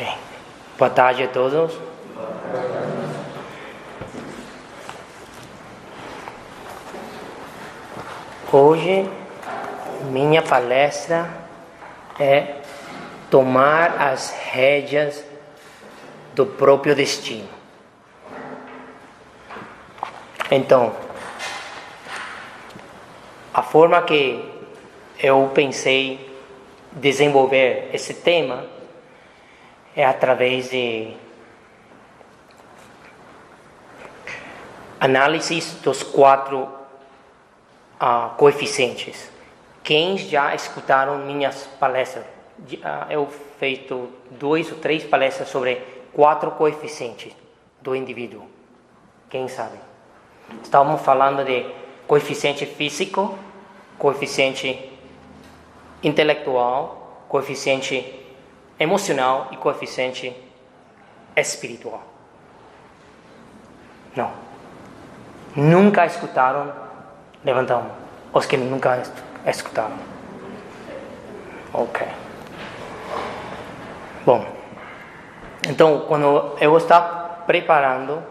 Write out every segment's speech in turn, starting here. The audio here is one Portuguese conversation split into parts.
Ok. Boa tarde a todos. Hoje, minha palestra é tomar as rédeas do próprio destino. Então, a forma que eu pensei desenvolver esse tema é através de análises dos 4 coeficientes. Quem já escutaram minhas palestras? Eu feito 2 ou 3 palestras sobre 4 coeficientes do indivíduo. Quem sabe? Estávamos falando de coeficiente físico, coeficiente intelectual, coeficiente emocional e coeficiente espiritual. Não. Nunca escutaram? Levantam a mão. Os que nunca escutaram. Ok. Bom. Então, quando eu estava preparando,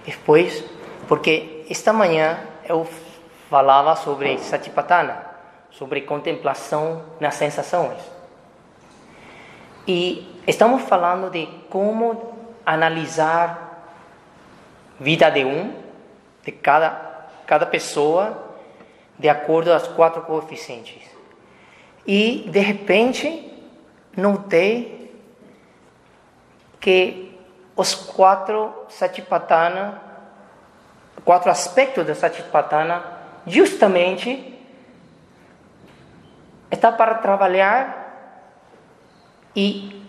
depois, porque esta manhã eu falava sobre Satipatthana, sobre contemplação nas sensações. E estamos falando de como analisar a vida de cada pessoa, de acordo aos 4 coeficientes. E, de repente, notei que os 4 Satipatthana, 4 aspectos da Satipatthana, justamente está para trabalhar e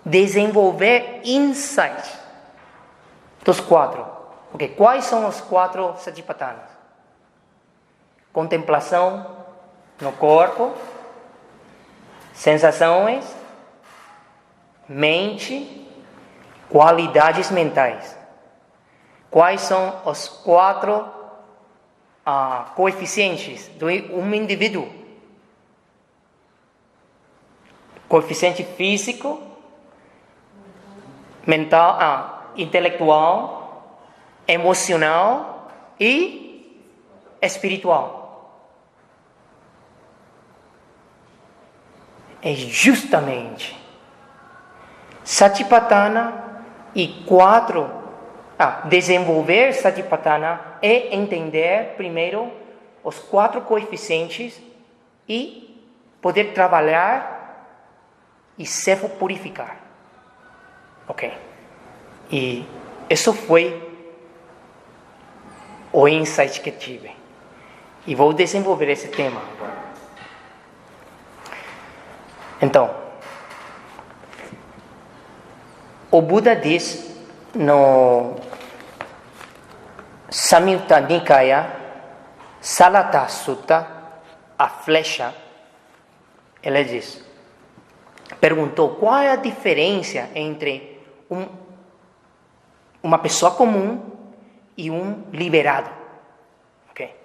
desenvolver insights dos 4. Porque quais são os 4 Satipatthanas? Contemplação no corpo, sensações, mente, qualidades mentais. Quais são os 4 coeficientes de um indivíduo? Coeficiente físico, mental, intelectual, emocional e espiritual. É justamente Satipatthana e 4. Desenvolver Satipatthana é entender primeiro os 4 coeficientes e poder trabalhar e se purificar. Ok? E isso foi o insight que tive. E vou desenvolver esse tema agora. Então, o Buda diz no Samyutta Nikaya, Salata Sutta, a flecha, ele diz, perguntou qual é a diferença entre uma pessoa comum e um liberado. Okay?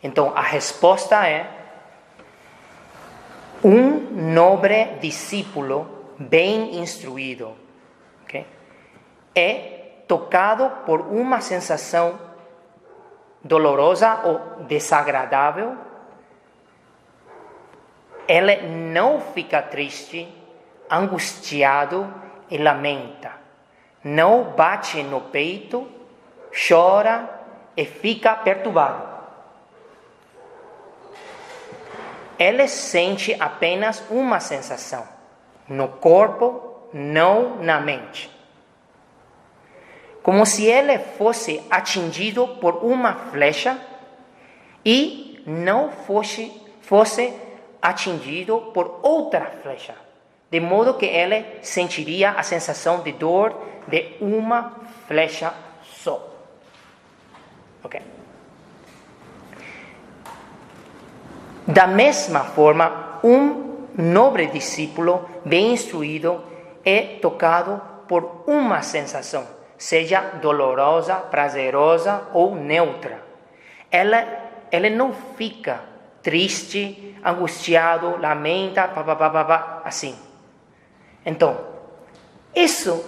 Então, a resposta é: um nobre discípulo bem instruído, okay, é tocado por uma sensação dolorosa ou desagradável. Ele não fica triste, angustiado e lamenta. Não bate no peito, chora e fica perturbado. Ele sente apenas uma sensação, no corpo, não na mente. Como se ele fosse atingido por uma flecha e não fosse atingido por outra flecha, de modo que ele sentiria a sensação de dor de uma flecha só. Ok? Da mesma forma, um nobre discípulo bem instruído é tocado por uma sensação, seja dolorosa, prazerosa ou neutra. Ele não fica triste, angustiado, lamenta, assim. Então, Isso,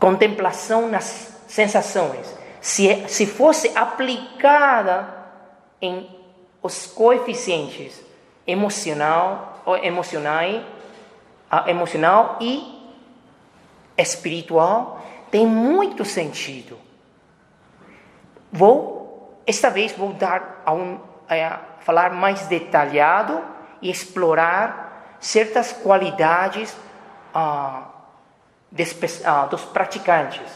contemplação nas sensações, se fosse aplicada em os coeficientes emocional e espiritual, tem muito sentido. Esta vez vou falar mais detalhado e explorar certas qualidades dos praticantes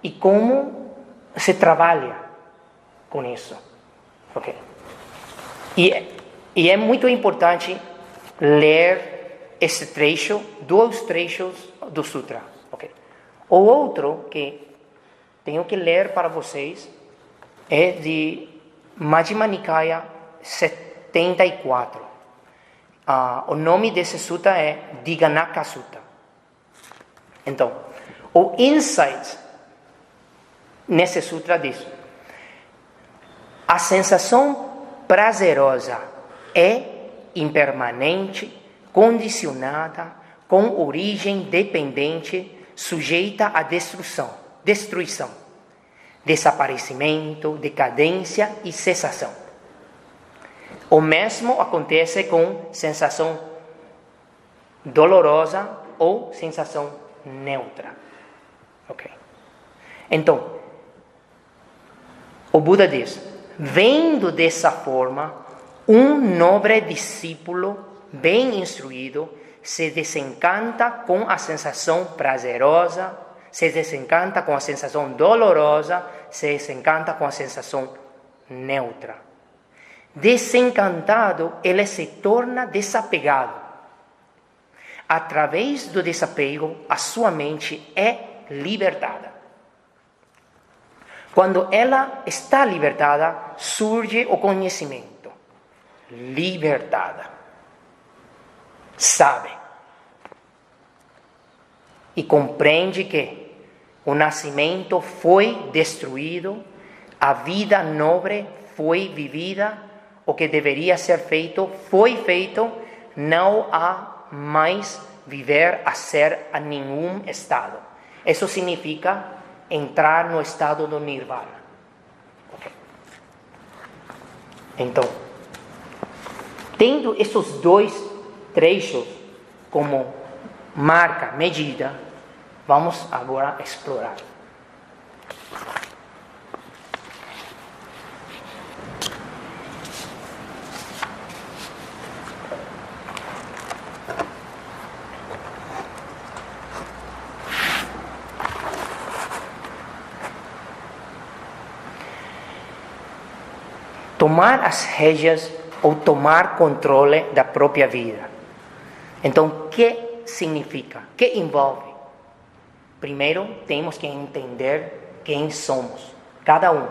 e como se trabalha com isso. Okay. E é muito importante ler esse trecho, 2 trechos do Sutra. Okay. O outro que tenho que ler para vocês é de Majjhima Nikaya 74. O nome desse Sutra é Dighanakha Sutta. Então, o insight nesse Sutra diz: a sensação prazerosa é impermanente, condicionada, com origem dependente, sujeita à destruição, desaparecimento, decadência e cessação. O mesmo acontece com sensação dolorosa ou sensação neutra. Ok? Então, o Buda diz: vendo dessa forma, um nobre discípulo bem instruído se desencanta com a sensação prazerosa, se desencanta com a sensação dolorosa, se desencanta com a sensação neutra. Desencantado, ele se torna desapegado. Através do desapego, a sua mente é libertada. Quando ela está libertada, surge o conhecimento. Libertada. Sabe. E compreende que o nascimento foi destruído, a vida nobre foi vivida, o que deveria ser feito foi feito, não há mais viver a ser a nenhum estado. Isso significa entrar no estado do Nirvana. Okay. Então, tendo esses 2 trechos como marca, medida, vamos agora explorar. Tomar as rédeas ou tomar controle da própria vida. Então, o que significa? O que envolve? Primeiro, temos que entender quem somos, cada um.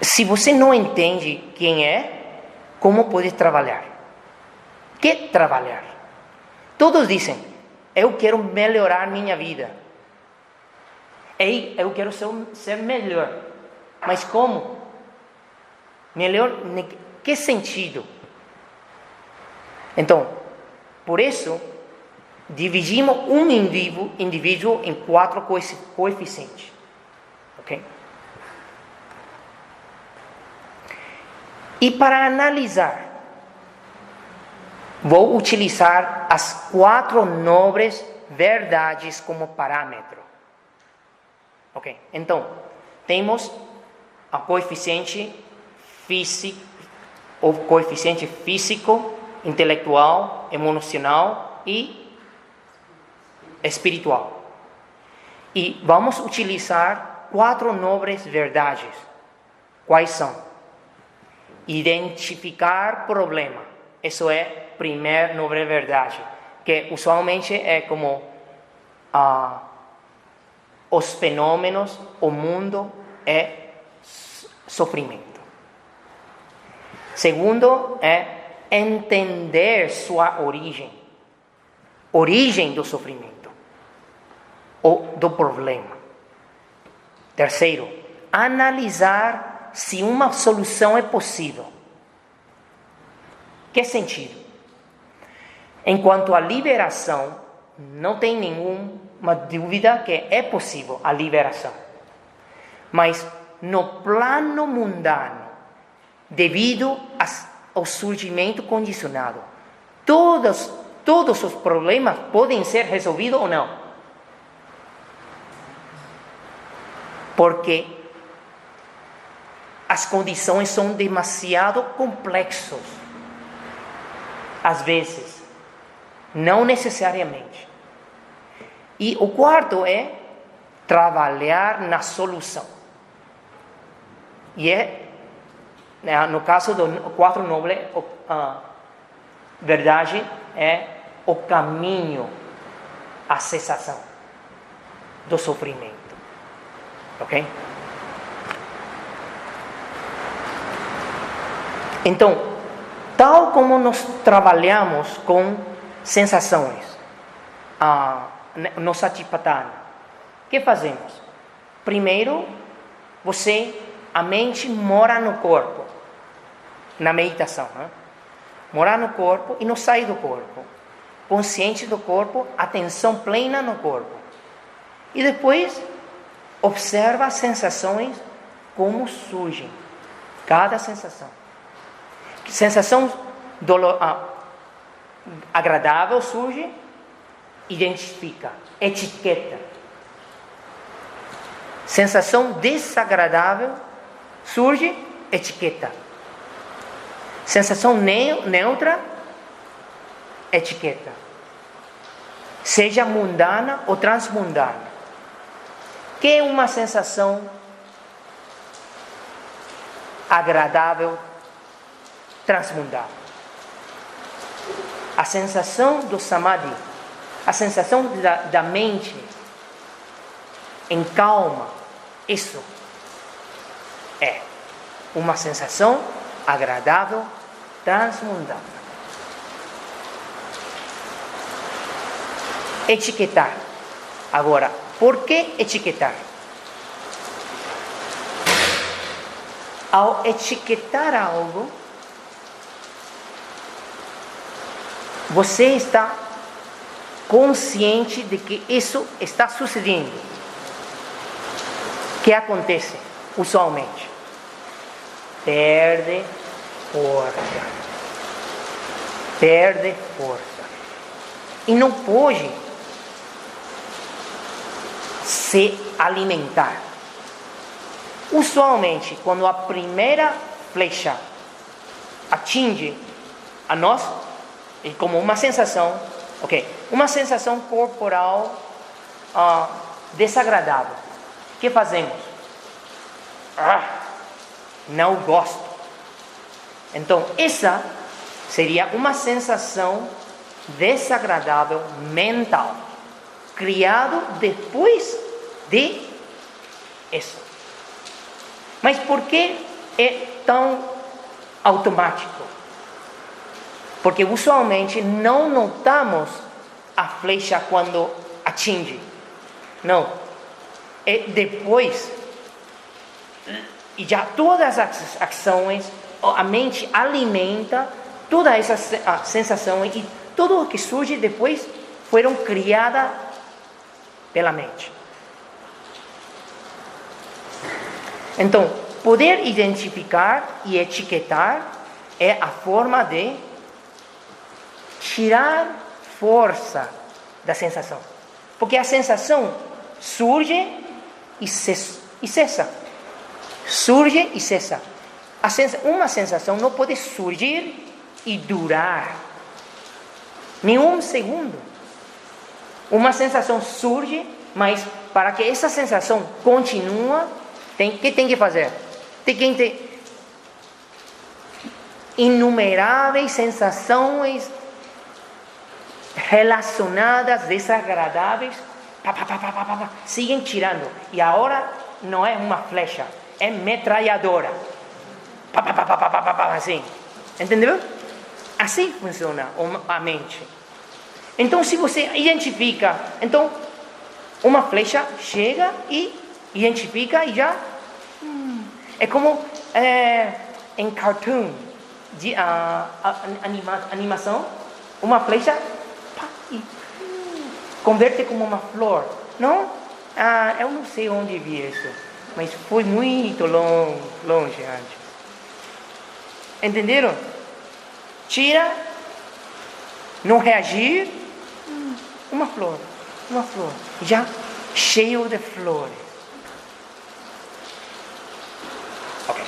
Se você não entende quem é, como pode trabalhar? Que trabalhar? Todos dizem: eu quero melhorar minha vida. Eu quero ser melhor. Mas como? Melhor, que sentido? Então, por isso, dividimos um indivíduo em 4 coeficientes. Ok? E para analisar, vou utilizar as 4 nobres verdades como parâmetro. Ok? Então, temos o coeficiente físico, intelectual, emocional e espiritual. E vamos utilizar 4 nobres verdades. Quais são? Identificar problema. Isso é a primeira nobre verdade, que usualmente é como os fenômenos, o mundo é sofrimento. Segundo é entender sua origem do sofrimento ou do problema. Terceiro, analisar se uma solução é possível. Que sentido? Enquanto a liberação, não tem nenhuma dúvida que é possível a liberação. Mas no plano mundano, devido ao surgimento condicionado, todos os problemas podem ser resolvidos ou não. Porque as condições são demasiado complexas. Às vezes, não necessariamente. E o quarto é trabalhar na solução. E no caso do quatro noble, verdade é o caminho à cessação do sofrimento. Ok? Então, tal como nós trabalhamos com sensações no Satipatthana, o que fazemos? Primeiro, a mente mora no corpo, na meditação, né? Morar no corpo e não sair do corpo. Consciente do corpo, atenção plena no corpo. E depois, observa as sensações como surgem. Cada sensação. Sensação agradável surge, identifica, etiqueta. Sensação desagradável surge, etiqueta. Sensação neutra, etiqueta. Seja mundana ou transmundana. Que é uma sensação agradável, transmundana? A sensação do samadhi, a sensação da mente em calma, isso é uma sensação agradável, transmundana. Etiquetar. Agora, por que etiquetar? Ao etiquetar algo, você está consciente de que isso está sucedendo. O que acontece usualmente? Perde força. Perde força. E não pode se alimentar. Usualmente, quando a primeira flecha atinge a nós, é como uma sensação, uma sensação corporal desagradável. O que fazemos? Não gosto. Então, essa seria uma sensação desagradável mental, criado depois de isso. Mas por que é tão automático? Porque usualmente não notamos a flecha quando atinge. Não. É depois. E já todas as ações, a mente alimenta toda essa sensação e tudo o que surge depois foram criadas pela mente. Então, poder identificar e etiquetar é a forma de tirar força da sensação. Porque a sensação surge e cessa. Surge e cessa. Uma sensação não pode surgir e durar nenhum segundo. Uma sensação surge, mas para que essa sensação continue, que tem que fazer? Tem que ter inumeráveis sensações relacionadas, desagradáveis, siguen tirando. E agora não é uma flecha, é metralhadora. Assim. Entendeu? Assim funciona a mente. Então, se você identifica, então uma flecha chega e identifica e já. É como em cartoon animação, uma flecha, pá, e converte como uma flor. Não? Eu não sei onde vi isso, mas foi muito longe antes. Entenderam? Tira, não reagir, uma flor, já cheio de flores. Ok.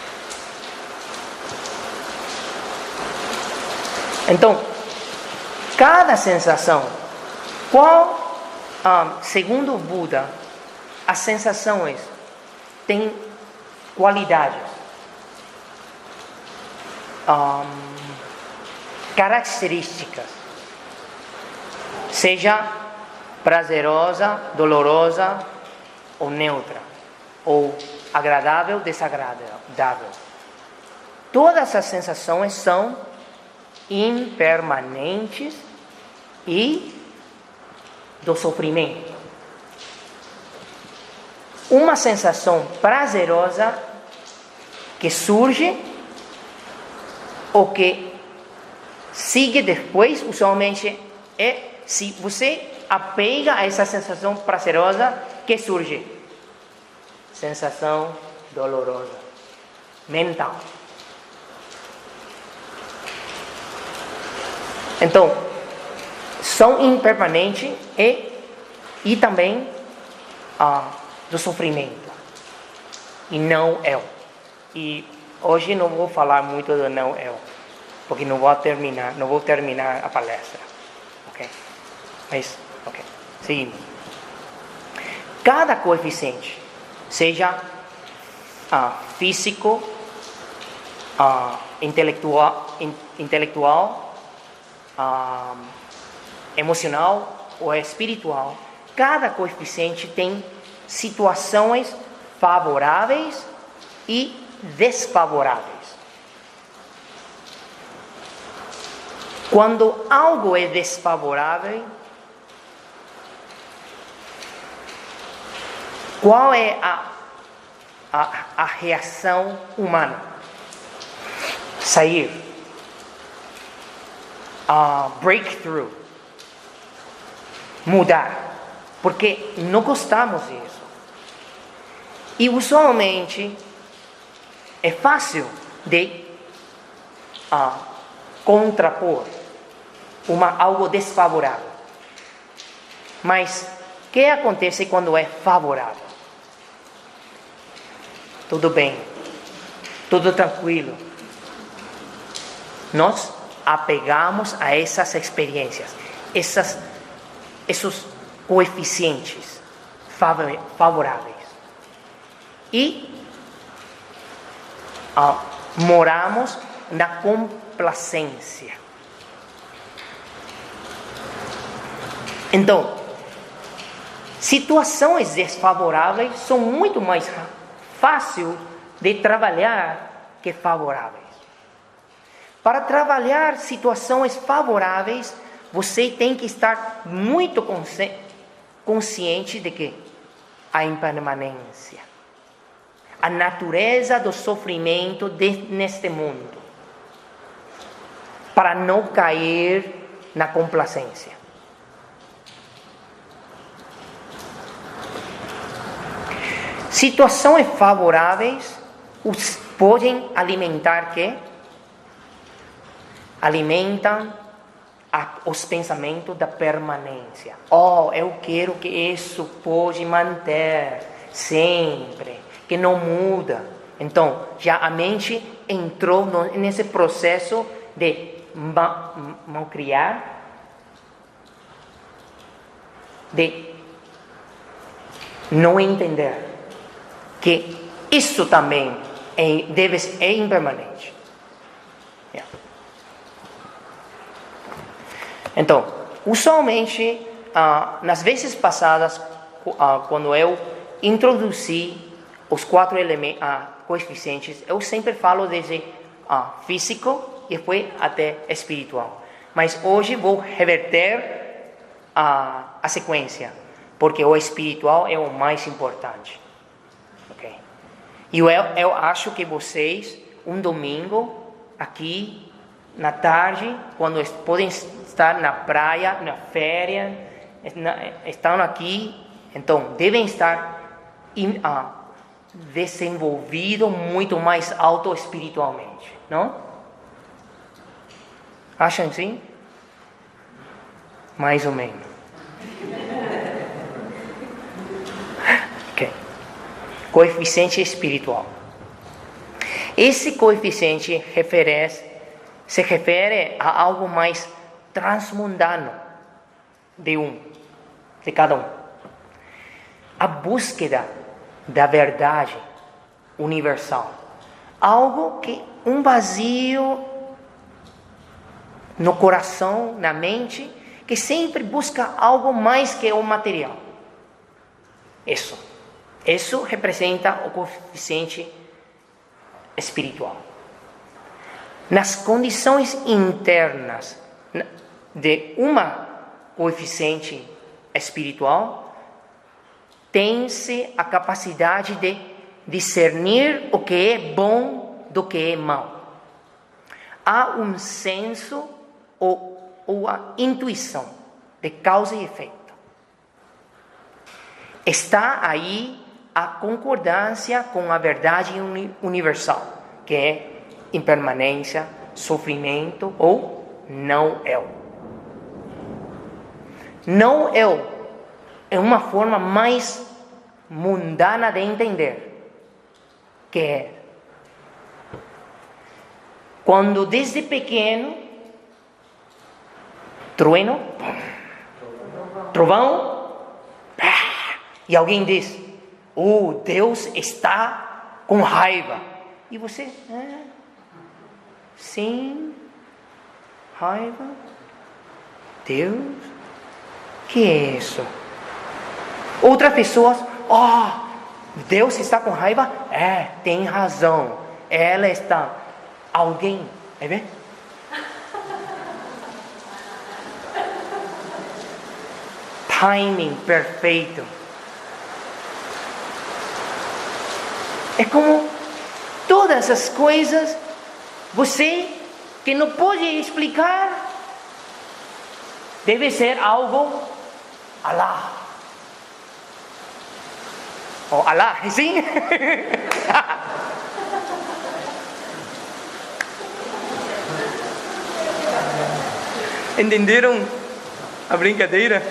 Então, cada sensação, segundo o Buda, as sensações têm qualidades, características, seja prazerosa, dolorosa ou neutra, ou agradável, desagradável. Todas as sensações são impermanentes e do sofrimento. Uma sensação prazerosa que surge ou que sigue depois, usualmente se você apega a essa sensação prazerosa que surge, sensação dolorosa, mental. Então, são impermanentes e também do sofrimento. E não eu. E hoje não vou falar muito do não eu, porque não vou terminar a palestra. Ok? Mas, ok. Seguimos. Cada coeficiente, seja físico, intelectual, emocional ou espiritual, cada coeficiente tem situações favoráveis e desfavoráveis. Quando algo é desfavorável, qual é a reação humana? Sair. Breakthrough. Mudar. Porque não gostamos disso. E usualmente é fácil de contrapor algo desfavorável. Mas o que acontece quando é favorável? Tudo bem, tudo tranquilo. Nós apegamos a essas experiências, esses coeficientes favoráveis. E moramos na complacência. Então, situações desfavoráveis são muito mais fáceis de trabalhar que favoráveis. Para trabalhar situações favoráveis, você tem que estar muito consciente de que a impermanência, a natureza do sofrimento neste mundo, para não cair na complacência. Situações favoráveis podem alimentar alimentam os pensamentos da permanência. Eu quero que isso pode manter sempre, que não muda. Então, já a mente entrou nesse processo de criar, de não entender que isso também é impermanente. Então, usualmente, nas vezes passadas, quando eu introduzi os 4 coeficientes, eu sempre falo desde físico e depois até espiritual. Mas hoje vou reverter a sequência, porque o espiritual é o mais importante. Okay? E eu acho que vocês, um domingo, aqui, na tarde, quando podem estar na praia, na férias, estão aqui, então devem estar desenvolvidos muito mais autoespiritualmente, não? Acham sim? Mais ou menos. Ok. Coeficiente espiritual. Esse coeficiente se refere a algo mais transmundano de cada um. A búsqueda da verdade universal. Algo que um vazio no coração, na mente, que sempre busca algo mais que o material. Isso representa o coeficiente espiritual. Nas condições internas de uma coeficiente espiritual, tem-se a capacidade de discernir o que é bom do que é mal. Há um senso ou a intuição de causa e efeito. Está aí a concordância com a verdade universal, que é impermanência, sofrimento ou não eu. Não eu é uma forma mais mundana de entender, que é quando desde pequeno trueno, trovão, e alguém diz: Deus está com raiva. E você, sim, raiva, Deus, que é isso? Outras pessoas, Deus está com raiva? Tem razão, ela está. Alguém, ver? Timing perfeito. É como todas as coisas, você que não pode explicar, deve ser algo Allah. Allah, sim? Entenderam a brincadeira?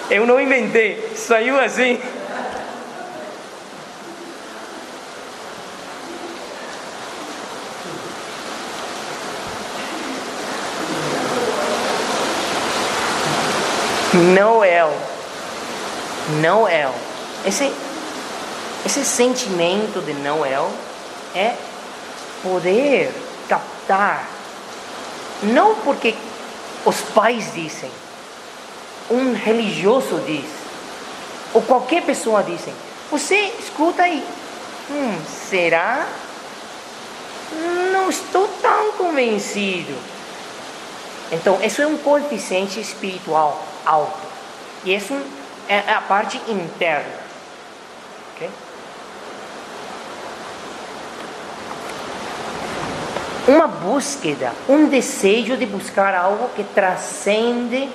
Eu não inventei, saiu assim. Não eu. Esse sentimento de não eu é poder captar, não porque os pais dizem, um religioso diz, ou qualquer pessoa dizem, você escuta e será? Não estou tão convencido. Então, isso é um coeficiente espiritual alto. E isso é a parte interna. Okay? Uma búsqueda, um desejo de buscar algo que transcende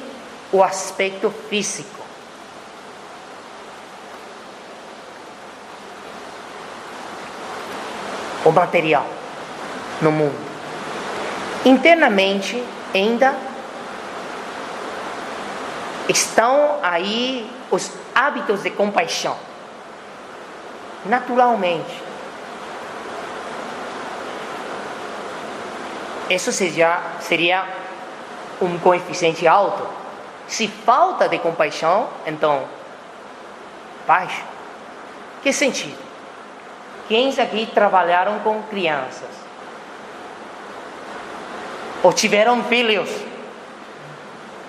o aspecto físico. O material no mundo. Internamente, ainda estão aí os hábitos de compaixão. Naturalmente. Isso seria um coeficiente alto. Se falta de compaixão, então baixo. Que sentido? Quem aqui trabalharam com crianças? Ou tiveram filhos?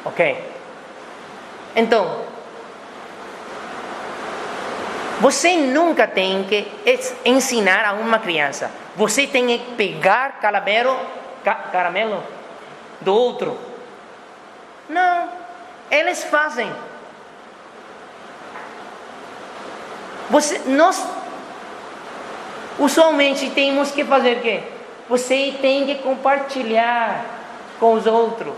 Ok. Então, você nunca tem que ensinar a uma criança. Você tem que pegar caramelo do outro. Não, eles fazem. Nós usualmente temos que fazer o quê? Você tem que compartilhar com os outros.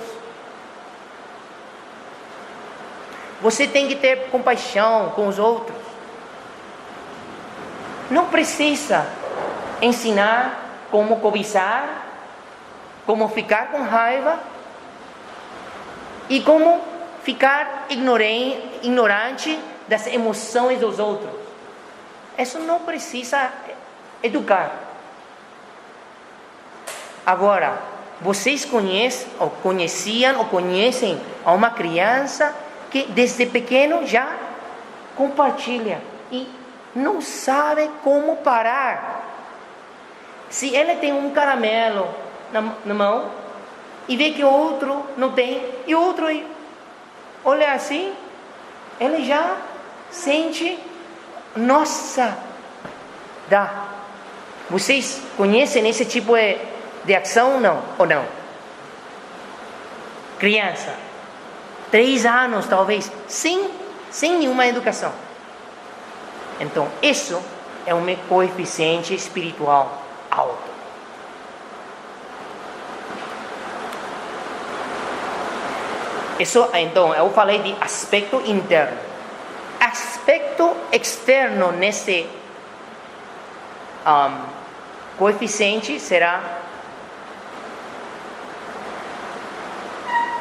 Você tem que ter compaixão com os outros. Não precisa ensinar como cobiçar, como ficar com raiva e como ficar ignorante das emoções dos outros. Isso não precisa educar. Agora, vocês conheciam ou conhecem uma criança que desde pequeno já compartilha e não sabe como parar. Se ele tem um caramelo na mão e vê que o outro não tem, e o outro olha assim, ele já sente, nossa, dá. Vocês conhecem esse tipo de ação ou não? Criança, 3 anos talvez, sem nenhuma educação. Então, isso é um coeficiente espiritual alto. Isso, então, eu falei de aspecto interno. Aspecto externo nesse coeficiente será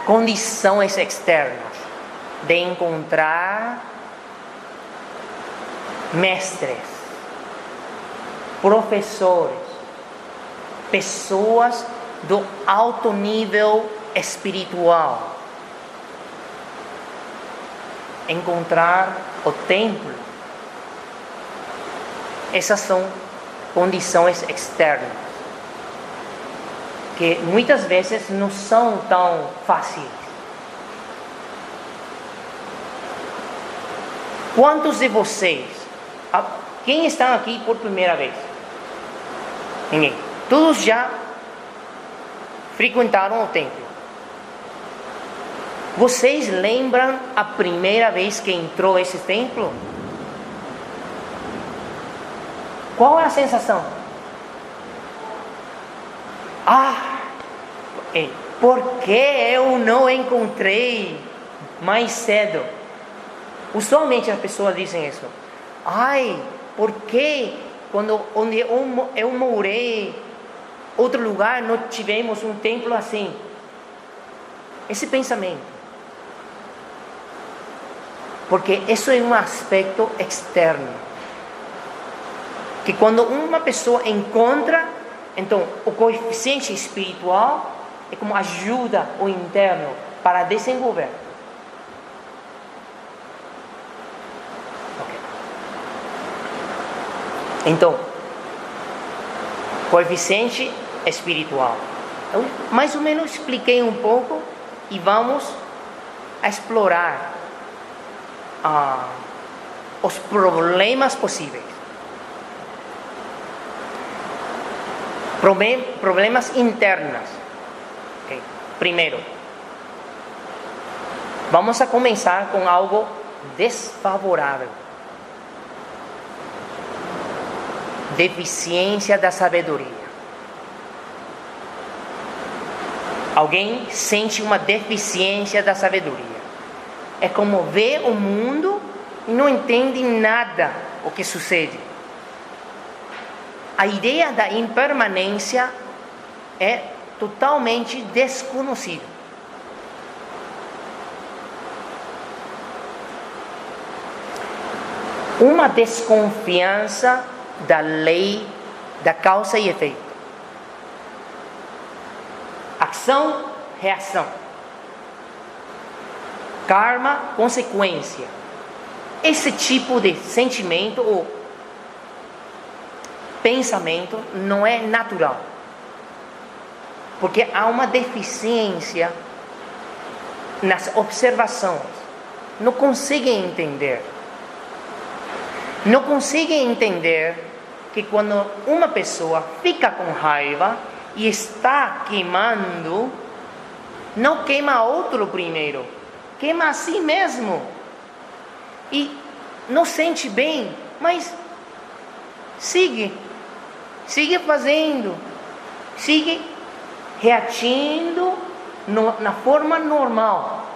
condições externas de encontrar mestres, professores, pessoas do alto nível espiritual. Encontrar o templo. Essas são condições externas que muitas vezes não são tão fáceis. Quantos de vocês, quem está aqui por primeira vez? Ninguém. Todos já frequentaram o templo. Vocês lembram a primeira vez que entrou esse templo? Qual é a sensação? Por que eu não encontrei mais cedo? Usualmente as pessoas dizem isso. Por que onde eu morei, outro lugar, não tivemos um templo assim? Esse pensamento. Porque isso é um aspecto externo. Que quando uma pessoa encontra, então o coeficiente espiritual é como ajuda o interno para desenvolver. Okay. Então, coeficiente espiritual. Eu mais ou menos expliquei um pouco e vamos explorar os problemas possíveis. Problemas internos. Okay. Primeiro, vamos a começar com algo desfavorável. Deficiência da sabedoria. Alguém sente uma deficiência da sabedoria. É como ver o mundo e não entende nada o que sucede. A ideia da impermanência é totalmente desconhecida. Uma desconfiança da lei da causa e efeito. Ação, reação. Karma, consequência. Esse tipo de sentimento ou pensamento não é natural. Porque há uma deficiência nas observações. Não conseguem entender. Não conseguem entender que quando uma pessoa fica com raiva e está queimando, não queima outro primeiro, queima a si mesmo. E não sente bem, mas sigue fazendo. sigue reagindo na forma normal.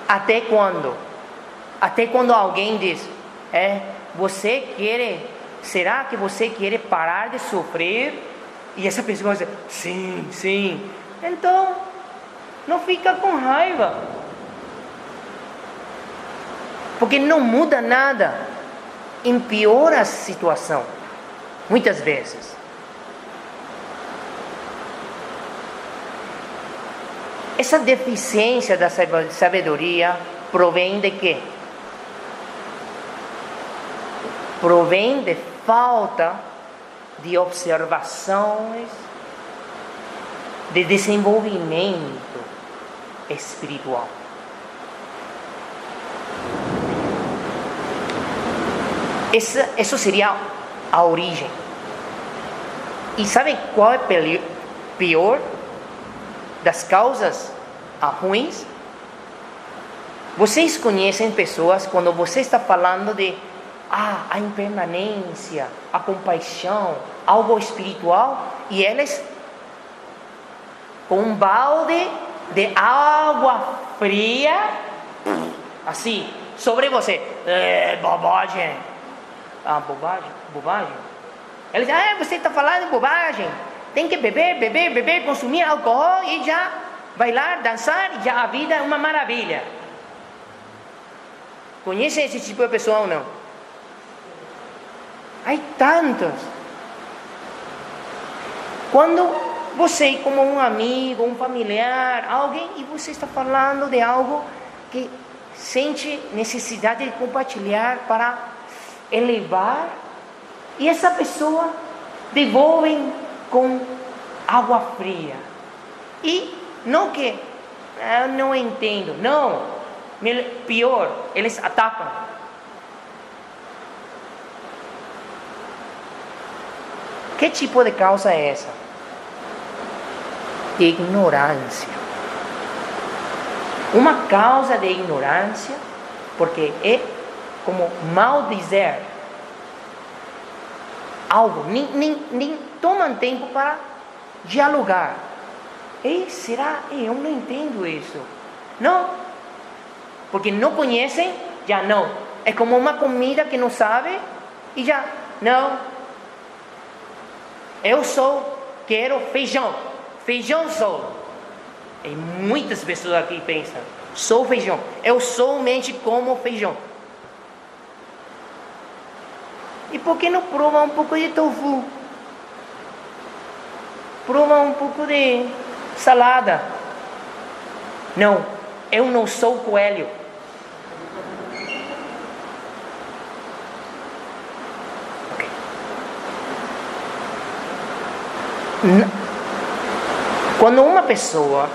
Até quando? Até quando alguém diz, será que você quer parar de sofrer? E essa pessoa diz, sim, sim. Então, não fica com raiva. Porque não muda nada. Empeora a situação. Muitas vezes. Essa deficiência da sabedoria provém de quê? Provém de falta de observações, de desenvolvimento espiritual. Isso seria a origem. E sabe qual é pior das causas ruins? Vocês conhecem pessoas quando você está falando de a impermanência, a compaixão, algo espiritual, e eles com um balde de água fria, assim, sobre você. Bobagem. Bobagem. Eles dizem, você está falando de bobagem. Tem que beber, consumir álcool e já bailar, dançar, e já a vida é uma maravilha. Conhecem esse tipo de pessoa ou não? Há tantos. Quando você, como um amigo, um familiar, alguém, e você está falando de algo que sente necessidade de compartilhar para elevar, e essa pessoa devolve com água fria. E não que eu não entendo, não. Pior, eles atacam. Que tipo de causa é essa? De ignorância. Uma causa de ignorância, porque é como maldizer algo, nem tomam tempo para dialogar. Será? Eu não entendo isso. Não, porque não conhecem, já não. É como uma comida que não sabe e já não. Eu quero feijão. Feijão sou. E muitas pessoas aqui pensam, sou feijão. Eu somente como feijão. E por que não prova um pouco de tofu? Prova um pouco de salada. Não, eu não sou coelho. Quando uma pessoa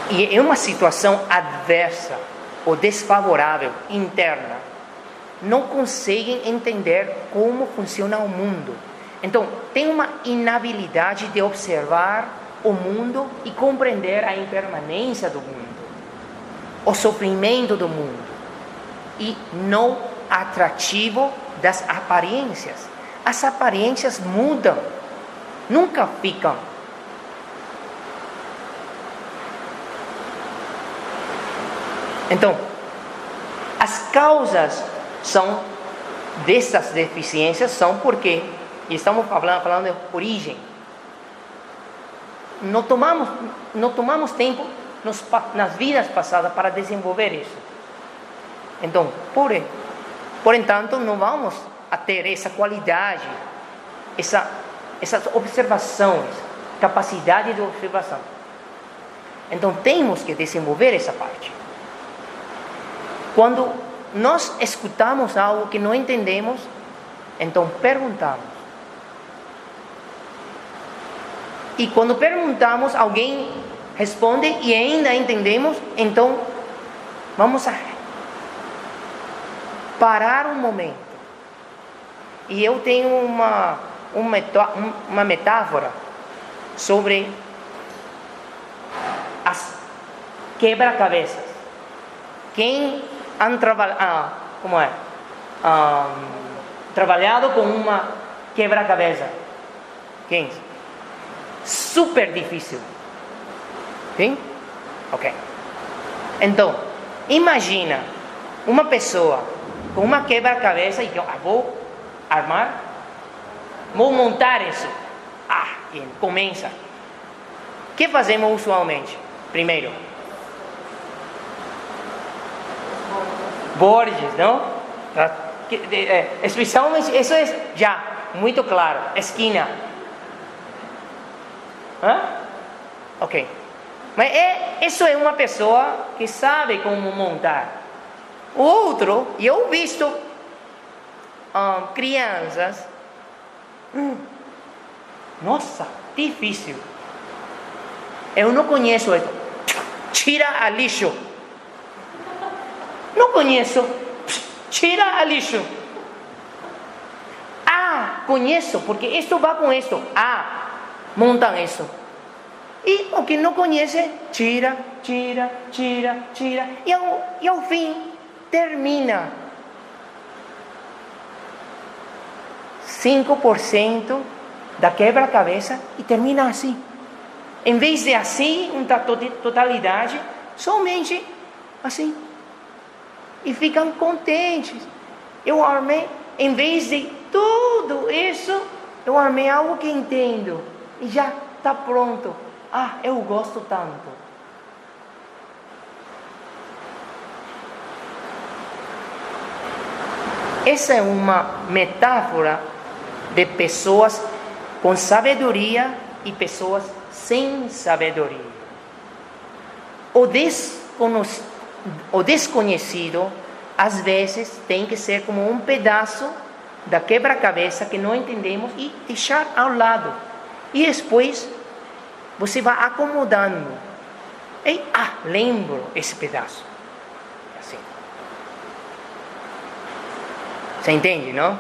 em uma situação adversa ou desfavorável interna, não conseguem entender como funciona o mundo. Então, tem uma inabilidade de observar o mundo e compreender a impermanência do mundo, o sofrimento do mundo, e não atrativo das aparências. As aparências mudam, nunca ficam. Então, as causas dessas deficiências são porque, e estamos falando de origem, não tomamos tempo nas vidas passadas para desenvolver isso. Então, por entanto, não vamos a ter essa qualidade, essas observações, capacidade de observação. Então, temos que desenvolver essa parte. Quando nós escutamos algo que não entendemos, então perguntamos. E quando perguntamos, alguém responde e ainda entendemos, então vamos parar um momento. E eu tenho uma metáfora sobre as quebra-cabeças. Quem han trabalhado com uma quebra-cabeça? Quem? super difícil. Sim? Ok. Então, imagina uma pessoa com uma quebra-cabeça e vou armar, vou montar isso. E começa. O que fazemos usualmente? Primeiro, bordes, não? Especialmente, isso é já muito claro. Esquina. Ok. Mas isso é uma pessoa que sabe como montar. O outro, eu visto crianças. Nossa, difícil. Eu não conheço isso. Tira a lixo. Não conheço. Tira a lixo. Conheço, porque isto vai com isto. Montam isso. E o que não conhece, tira. E ao fim, termina. 5% da quebra-cabeça e termina assim. Em vez de assim, uma totalidade, somente assim. E ficam contentes. Eu armei, em vez de tudo isso, eu armei algo que entendo. E já está pronto. Eu gosto tanto. Essa é uma metáfora de pessoas com sabedoria e pessoas sem sabedoria. O desconhecido, às vezes, tem que ser como um pedaço da quebra-cabeça que não entendemos e deixar ao lado. E depois, você vai acomodando. E, lembro esse pedaço. Assim. Você entende, não?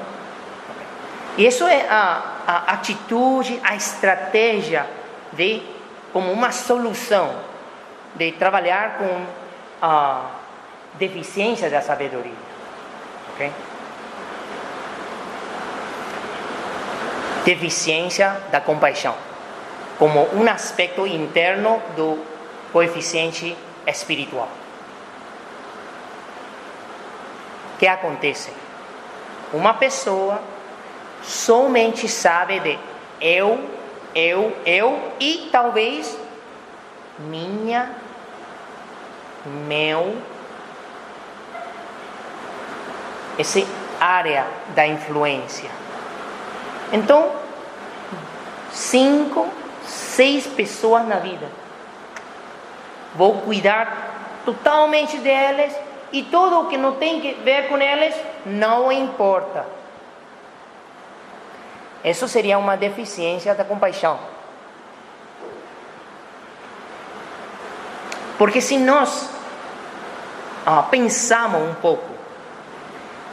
E isso é a atitude, a estratégia como uma solução de trabalhar com a deficiência da sabedoria. Ok? Deficiência da compaixão, como um aspecto interno do coeficiente espiritual. O que acontece? Uma pessoa somente sabe de eu e talvez minha, meu, essa área da influência. Então, 5, 6 pessoas na vida. Vou cuidar totalmente delas e tudo o que não tem que ver com elas não importa. Isso seria uma deficiência da compaixão. Porque se nós pensamos um pouco,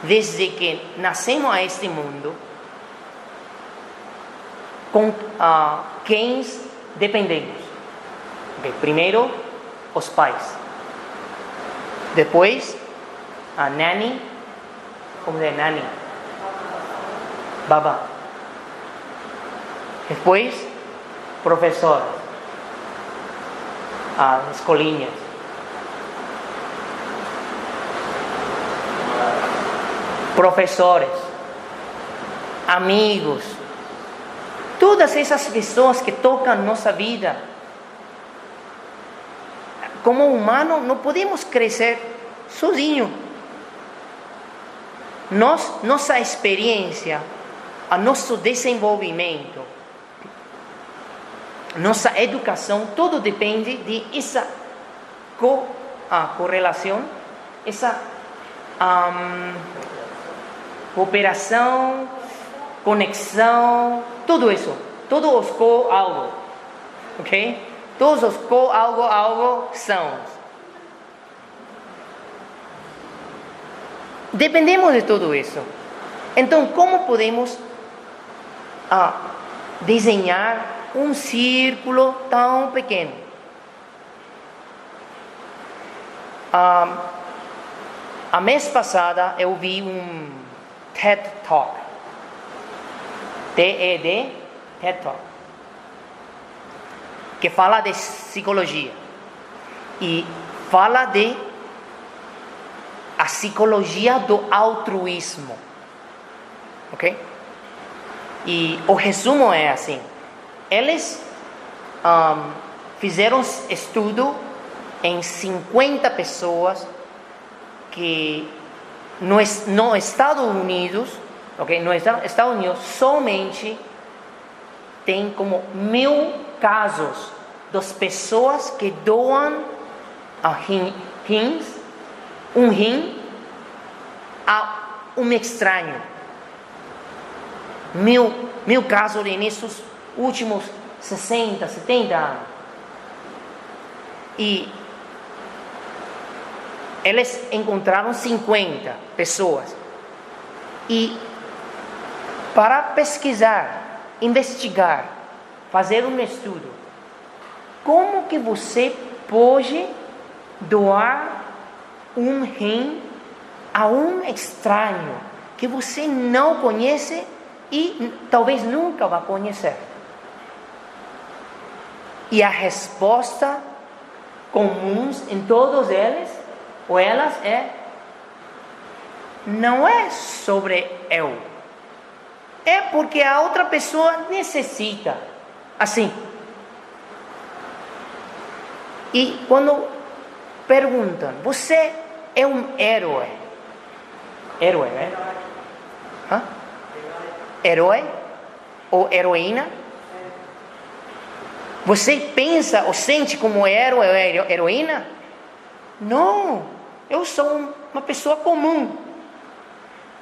desde que nascemos a este mundo, com quem dependemos? Primeiro, os pais. Depois, a nani. Como é nani? Babá. Depois, professores. As escolinhas. Professores. Amigos. Todas essas pessoas que tocam nossa vida. Como humano, não podemos crescer sozinho. Nossa experiência, nosso desenvolvimento, nossa educação, tudo depende de essa correlação, essa cooperação, conexão, tudo isso, todos os co-algo, ok? Todos os co-algo são. Dependemos de tudo isso. Então, como podemos desenhar um círculo tão pequeno? A mês passada eu vi um TED Talk. TED, TED Talk. que fala de psicologia e fala de a psicologia do altruísmo, ok? E o resumo é assim: eles fizeram estudo em 50 pessoas que no Estados Unidos, ok? No Estados Unidos somente tem como 1.000 casos das pessoas que doam um rim a um estranho. 1.000 casos nesses últimos 60, 70 anos. E eles encontraram 50 pessoas. E para pesquisar, investigar, fazer um estudo, como que você pode doar um rim a um estranho que você não conhece e talvez nunca vá conhecer? E a resposta comum em todos eles ou elas não é sobre eu, é porque a outra pessoa necessita, assim. E quando perguntam, você é um herói? Herói, né? Hã? Herói ou heroína? Você pensa ou sente como herói ou heroína? Não, eu sou uma pessoa comum.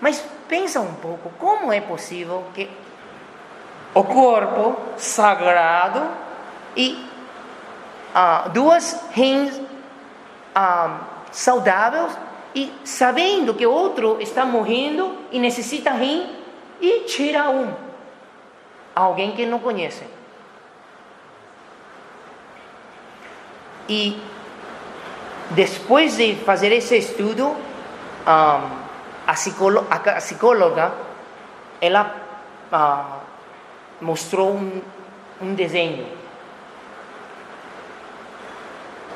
Mas pensa um pouco, como é possível que o corpo sagrado e duas rins saudáveis, e sabendo que o outro está morrendo e necessita rim, e tira alguém que não conhece. E depois de fazer esse estudo, a psicóloga ela mostrou um desenho.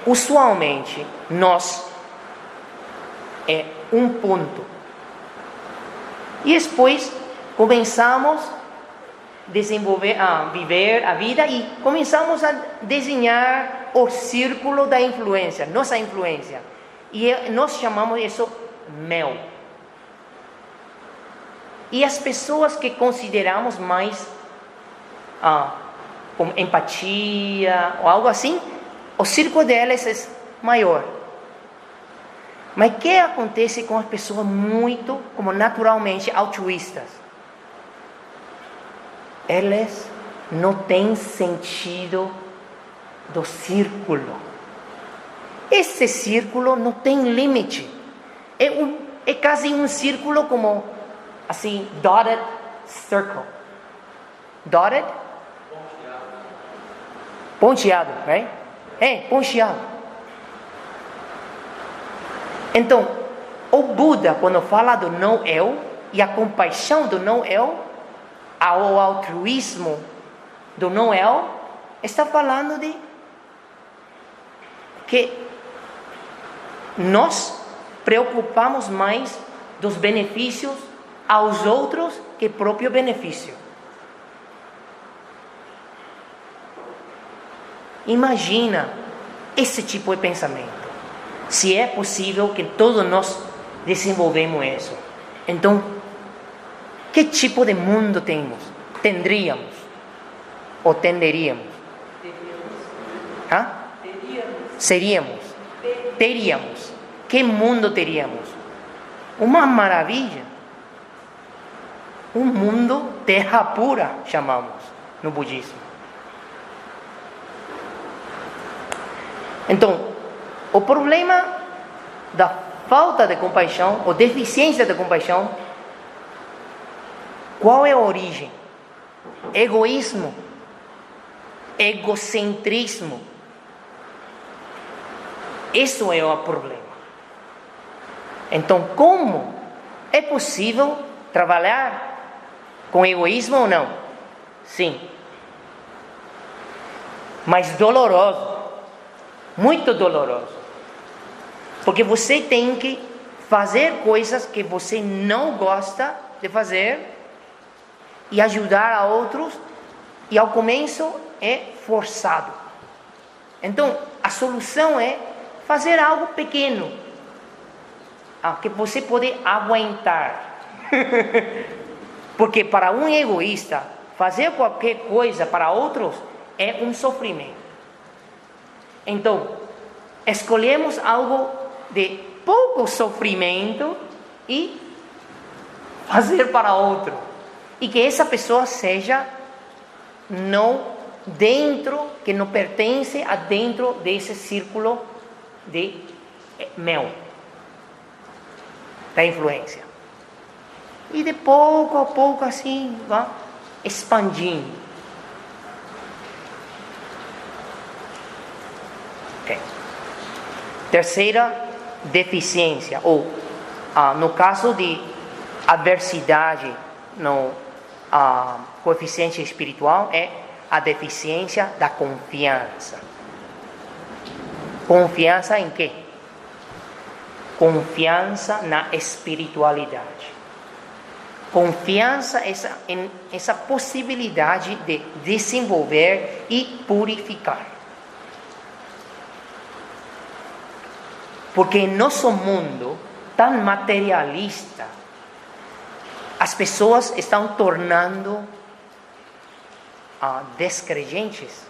Usualmente nós é um ponto, e depois começamos desenvolver, viver a vida, e começamos a desenhar o círculo da influência, nossa influência, e nós chamamos isso mel. E as pessoas que consideramos mais com empatia ou algo assim, o círculo delas é maior. Mas o que acontece com as pessoas muito, como naturalmente altruístas? Elas não têm sentido do círculo. Esse círculo não tem limite. É quase um círculo como assim, dotted circle. Dotted? Ponteado, right? Ponteado. Então, o Buda, quando fala do não eu e a compaixão do não eu, ao altruísmo do não eu, está falando de que nós preocupamos mais dos benefícios aos outros que próprio benefício. Imagina esse tipo de pensamento. Se é possível que todos nós desenvolvemos isso, então, que tipo de mundo tendríamos? Ou tenderíamos? Teríamos. Que mundo teríamos? Uma maravilha. Um mundo terra pura, chamamos no budismo. Então, o problema da falta de compaixão, ou deficiência de compaixão, qual é a origem? Egoísmo, egocentrismo. Isso é o problema. Então, como é possível trabalhar com egoísmo ou não? Sim. mas doloroso, muito doloroso. Porque você tem que fazer coisas que você não gosta de fazer e ajudar a outros, e ao começo é forçado. Então, a solução é fazer algo pequeno, que você pode aguentar. Porque para um egoísta, fazer qualquer coisa para outros é um sofrimento. Então, escolhemos algo de pouco sofrimento e fazer para outro. E que essa pessoa seja que não pertence a dentro desse círculo de mel, da influência. E de pouco a pouco assim, vai expandindo. Okay. Terceira deficiência, ou no caso de adversidade no coeficiente espiritual, é a deficiência da confiança. Confiança em quê? Confiança na espiritualidade. Confiança em essa possibilidade de desenvolver e purificar. Porque em nosso mundo tão materialista, as pessoas estão tornando descrentes.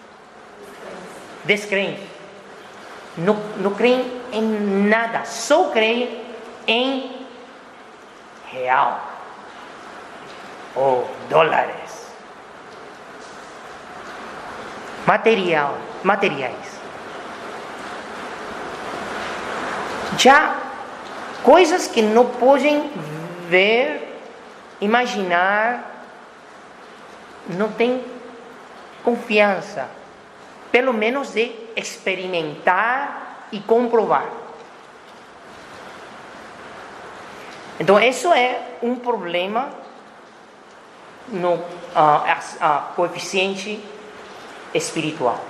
Não creem em nada, só creem em real ou dólares, materiais. Já coisas que não podem ver, imaginar, não tem confiança, pelo menos de experimentar e comprovar. Então, isso é um problema no coeficiente espiritual.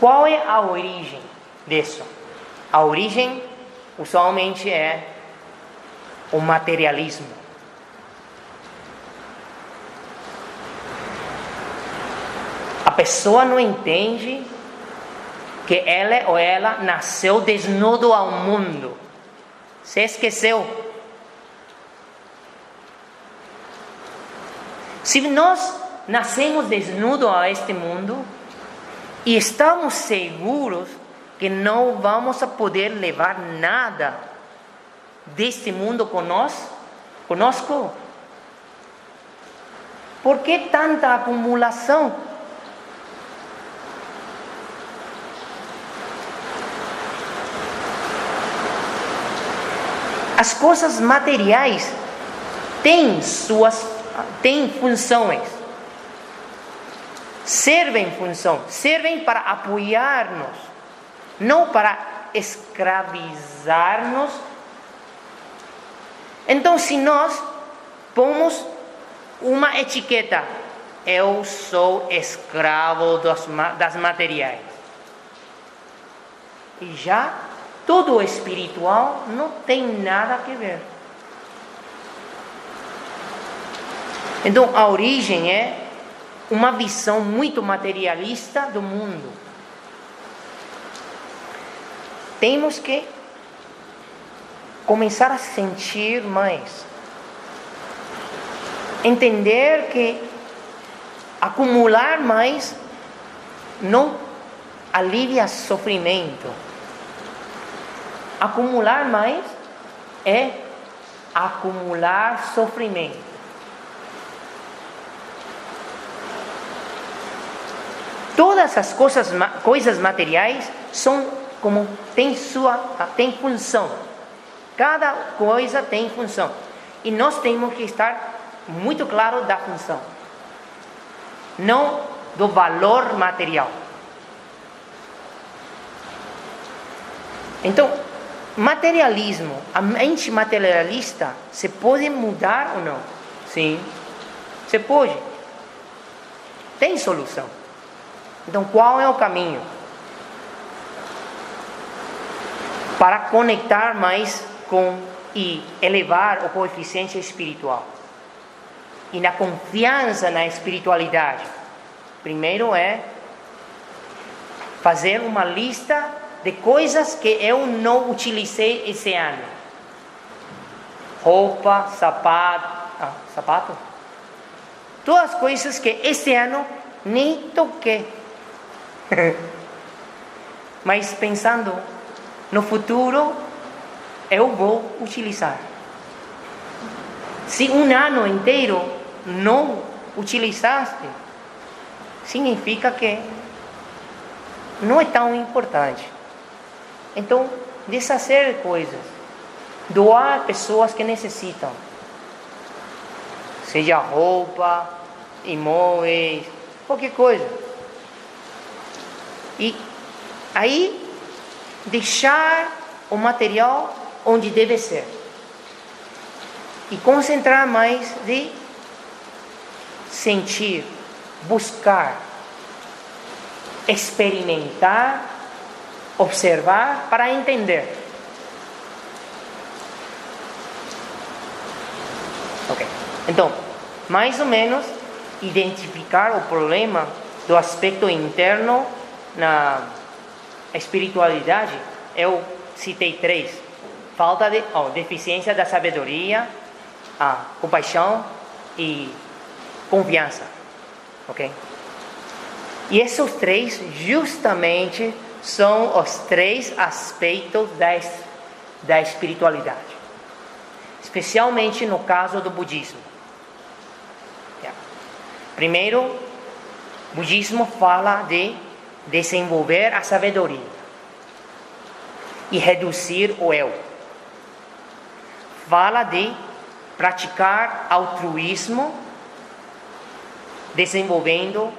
Qual é a origem disso? A origem, usualmente, é o materialismo. A pessoa não entende que ela ou ela nasceu desnudo ao mundo. Se esqueceu. Se nós nascemos desnudos a este mundo e estamos seguros que não vamos a poder levar nada deste mundo conosco, por que tanta acumulação? As coisas materiais têm funções, servem para apoiar-nos, não para escravizar-nos. Então, se nós pomos uma etiqueta, eu sou escravo das materiais, e já todo o espiritual não tem nada a ver. Então, a origem é uma visão muito materialista do mundo. Temos que começar a sentir mais. Entender que acumular mais não alivia sofrimento. Acumular mais é acumular sofrimento. Todas as coisas materiais são como tem função. Cada coisa tem função. E nós temos que estar muito claro da função, não do valor material. Então, materialismo, a mente materialista, se pode mudar ou não? Sim, se pode. Tem solução. Então, qual é o caminho para conectar mais com e elevar o coeficiente espiritual e na confiança na espiritualidade? Primeiro é fazer uma lista de coisas que eu não utilizei esse ano. Roupa, sapato. Todas as coisas que esse ano nem toquei. Mas pensando no futuro, eu vou utilizar. Se um ano inteiro não utilizaste, significa que não é tão importante. Então, desfazer coisas, doar pessoas que necessitam, seja roupa, imóveis, qualquer coisa. E aí, deixar o material onde deve ser. E concentrar mais de sentir, buscar, experimentar, observar para entender. Ok. Então, mais ou menos, identificar o problema do aspecto interno na espiritualidade. Eu citei 3. Deficiência da sabedoria, compaixão e confiança. Ok? E esses 3 justamente são os 3 aspectos da espiritualidade. Especialmente no caso do budismo. Primeiro, o budismo fala de desenvolver a sabedoria e reduzir o eu. Fala de praticar altruísmo, desenvolvendo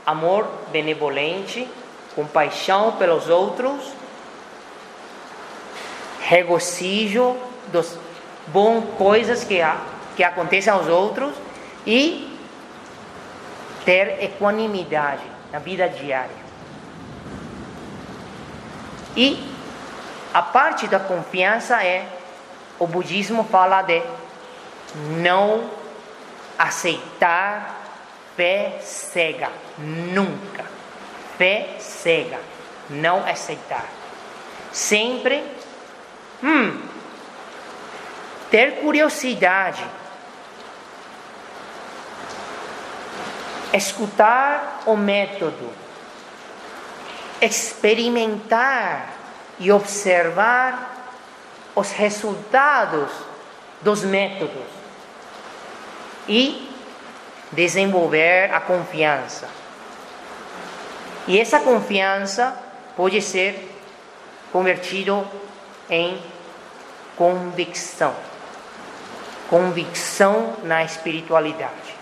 amor benevolente, compaixão pelos outros, regozijo das boas coisas que acontecem aos outros e ter equanimidade na vida diária. E a parte da confiança o budismo fala de não aceitar fé cega, nunca. Fé cega, não aceitar. Sempre ter curiosidade, escutar o método, experimentar e observar os resultados dos métodos e desenvolver a confiança. E essa confiança pode ser convertido em convicção. Convicção na espiritualidade,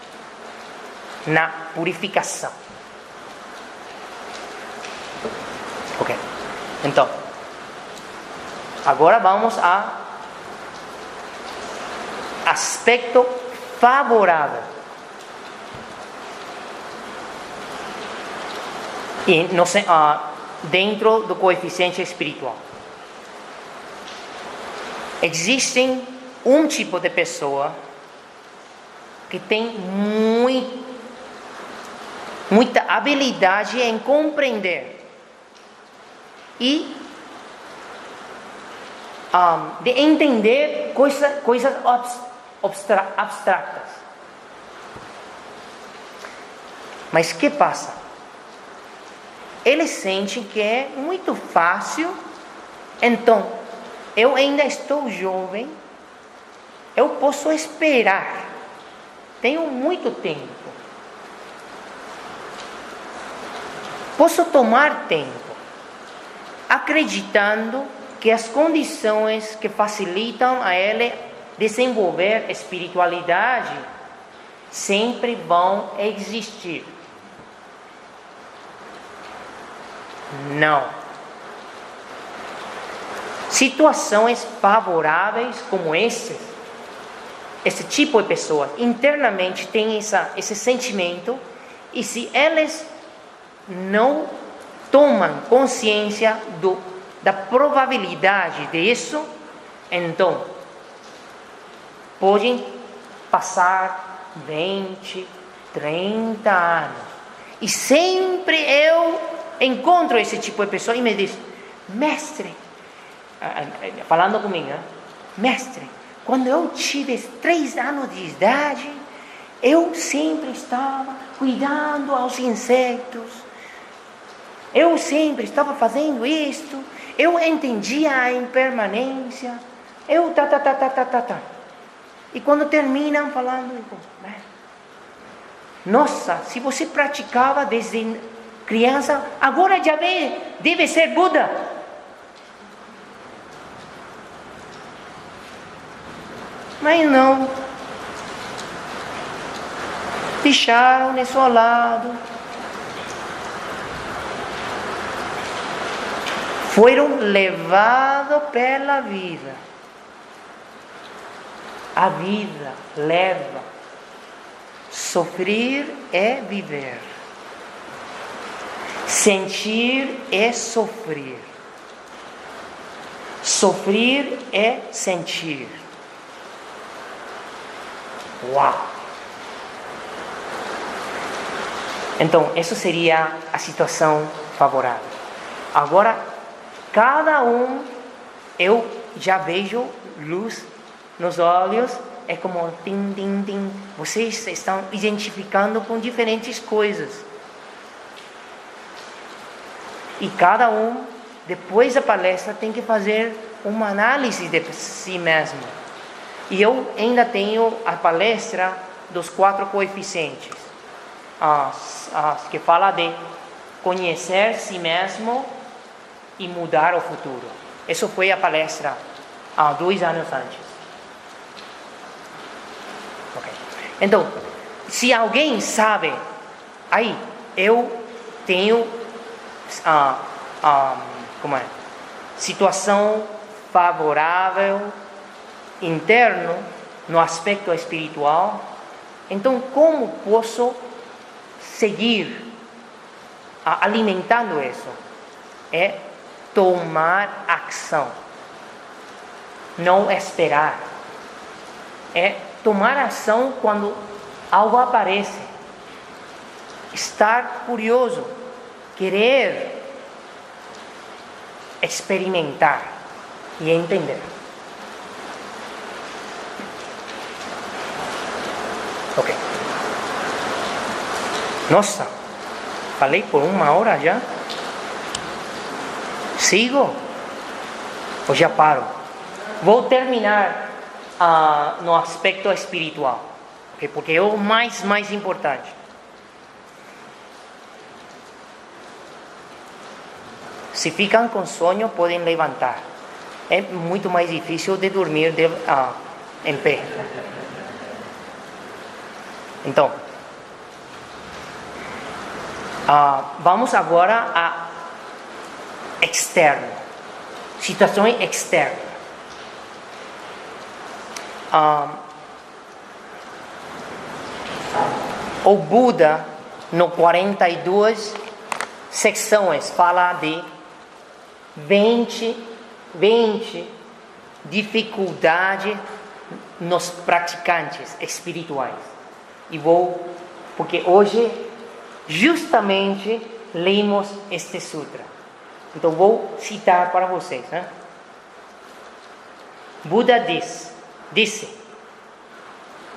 na purificação. Ok. Então, agora vamos a aspecto favorável. E dentro do coeficiente espiritual. Existem um tipo de pessoa que tem muita habilidade em compreender e de entender coisas abstratas. Mas o que passa? Eles sentem que é muito fácil. Então, eu ainda estou jovem, eu posso esperar, tenho muito tempo, posso tomar tempo, acreditando que as condições que facilitam a ele desenvolver espiritualidade sempre vão existir. Não. Situações favoráveis como esse tipo de pessoa internamente tem esse sentimento, e se eles não tomam consciência da probabilidade disso, então podem passar 20, 30 anos. E sempre eu encontro esse tipo de pessoa e me diz: mestre, falando comigo, mestre, quando eu tive 3 anos de idade, eu sempre estava cuidando aos insetos, eu sempre estava fazendo isto, eu entendia a impermanência, eu tá. E quando terminam falando, nossa, se você praticava desde criança, agora já deve ser Buda. Mas não. Deixaram isso ao lado. Foram levados pela vida. A vida leva. Sofrer é viver. Sentir é sofrer. Sofrer é sentir. Uau! Então, essa seria a situação favorável. Agora, cada um, eu já vejo luz nos olhos, é como tim, tim, tim. Vocês estão identificando com diferentes coisas. E cada um, depois da palestra, tem que fazer uma análise de si mesmo. E eu ainda tenho a palestra dos 4 coeficientes, que fala de conhecer si mesmo e mudar o futuro. Essa foi a palestra há 2 anos antes. Okay. Então, se alguém sabe, aí eu tenho situação favorável interno no aspecto espiritual, então como posso seguir alimentando isso? É tomar ação, não esperar. É tomar ação quando algo aparece, estar curioso, querer experimentar e entender. Ok. Nossa, falei por 1 hora já? Sigo? Ou já paro? Vou terminar no aspecto espiritual, okay? Porque é o mais importante. Se ficam com sono, podem levantar. É muito mais difícil de dormir em pé. Então, vamos agora a externo, situações externas. O Buda, no 42 secções, fala de 20 dificuldades nos praticantes espirituais. E porque hoje justamente lemos este sutra. Então vou citar para vocês, né? Buda disse: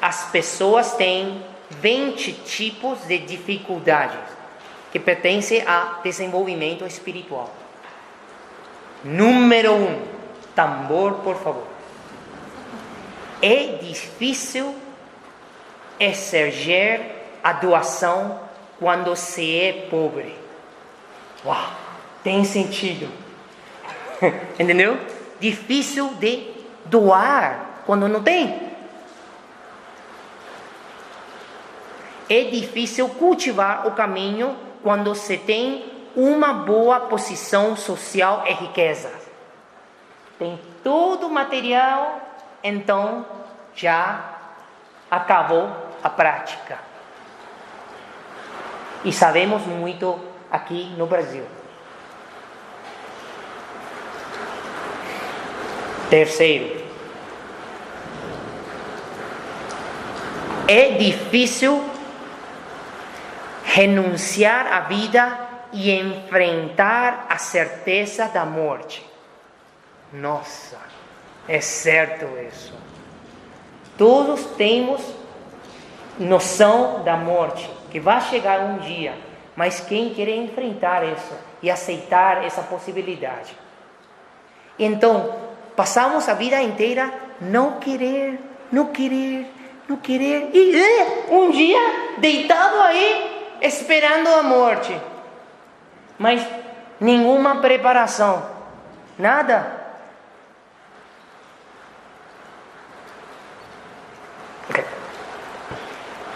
as pessoas têm 20 tipos de dificuldades que pertencem a desenvolvimento espiritual. Número 1, tambor, por favor. É difícil exercer a doação quando se é pobre. Uau, tem sentido. Entendeu? Difícil de doar quando não tem. É difícil cultivar o caminho quando se tem uma boa posição social e riqueza. Tem todo o material, então já acabou a prática. E sabemos muito aqui no Brasil. Terceiro, é difícil renunciar à vida e enfrentar a certeza da morte. Nossa, é certo isso. Todos temos noção da morte, que vai chegar um dia, mas quem quer enfrentar isso e aceitar essa possibilidade? Então, passamos a vida inteira não querer, e um dia deitado aí, esperando a morte. Mas nenhuma preparação, nada.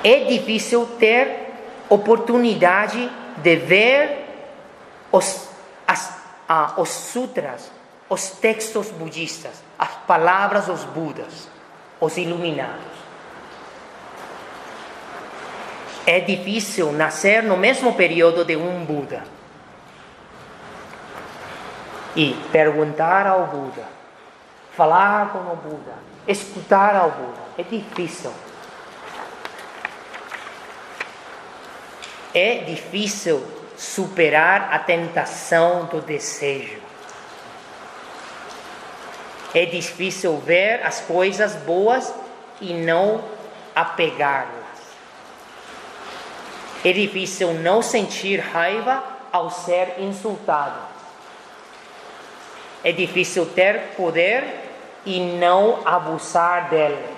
É difícil ter oportunidade de ver os sutras, os textos budistas, as palavras dos Budas, os iluminados. É difícil nascer no mesmo período de um Buda e perguntar ao Buda, falar com o Buda, escutar ao Buda. É difícil. É difícil superar a tentação do desejo. É difícil ver as coisas boas e não apegar-las. É difícil não sentir raiva ao ser insultado. É difícil ter poder e não abusar dele.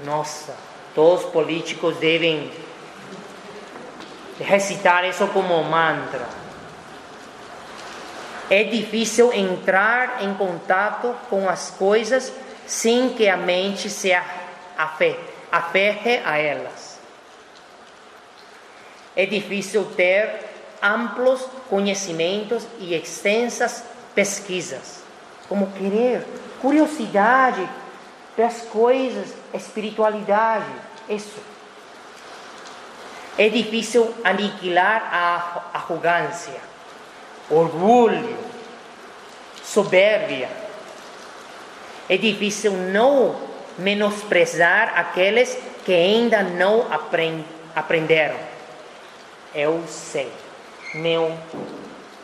Nossa, todos os políticos devem recitar isso como mantra. É difícil entrar em contato com as coisas sem que a mente se aferre a elas. É difícil ter amplos conhecimentos e extensas pesquisas, como querer, curiosidade das coisas, espiritualidade, isso. É difícil aniquilar a arrogância, orgulho, soberbia. É difícil não menosprezar aqueles que ainda não aprenderam. Eu sei.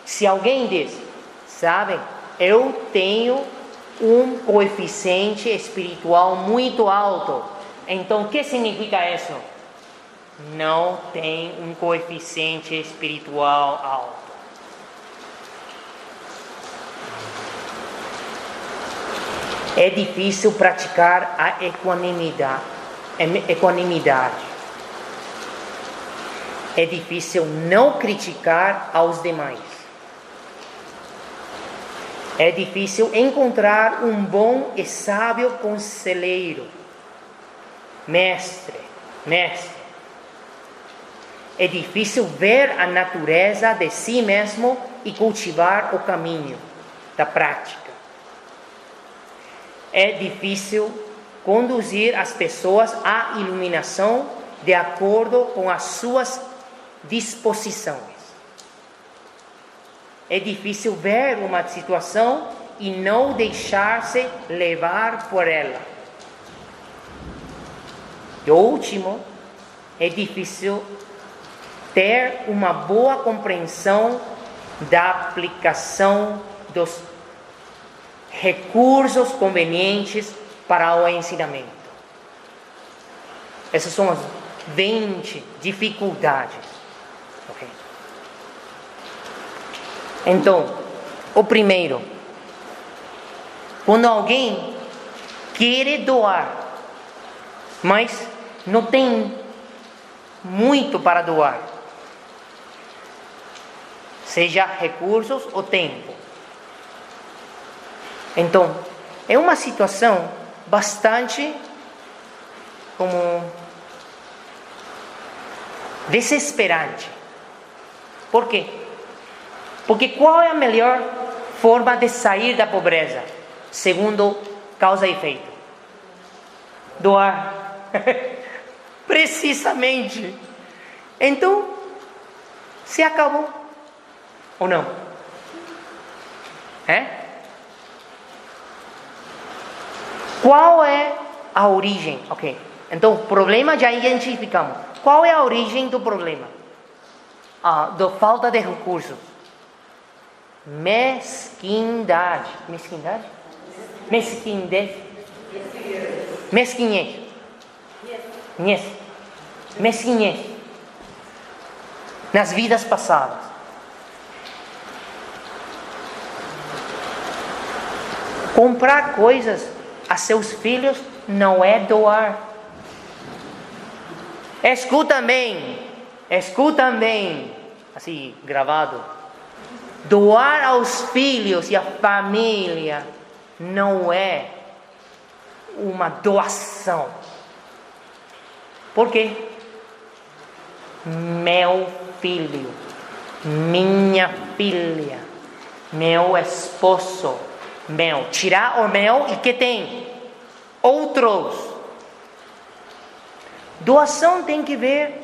Se alguém diz, sabem, eu tenho um coeficiente espiritual muito alto. Então, o que significa isso? Não tem um coeficiente espiritual alto. É difícil praticar a equanimidade. É difícil não criticar aos demais. É difícil encontrar um bom e sábio conselheiro, mestre. É difícil ver a natureza de si mesmo e cultivar o caminho da prática. É difícil conduzir as pessoas à iluminação de acordo com as suas disposições. É difícil ver uma situação e não deixar-se levar por ela. E último, é difícil ter uma boa compreensão da aplicação dos recursos convenientes para o ensinamento. Essas são as 20 dificuldades. Okay? Então, o primeiro, quando alguém quer doar, mas não tem muito para doar, seja recursos ou tempo. Então, é uma situação bastante como desesperante. Por quê? Porque qual é a melhor forma de sair da pobreza, segundo causa e efeito? Doar. Precisamente. Então, Se acabou ou não? Qual é a origem? Ok. Então, problema já identificamos. Qual é a origem do problema? Da falta de recursos. Mesquindade. Mesquindade? Mesquindez. Mesquinhez. Mesquinhez. Nas vidas passadas. Comprar coisas a seus filhos não é doar. Escuta bem, assim, gravado. Doar aos filhos e à família não é uma doação. Por quê? Meu filho, minha filha, meu esposo, tirar o meu e que tem outros. Doação tem que ver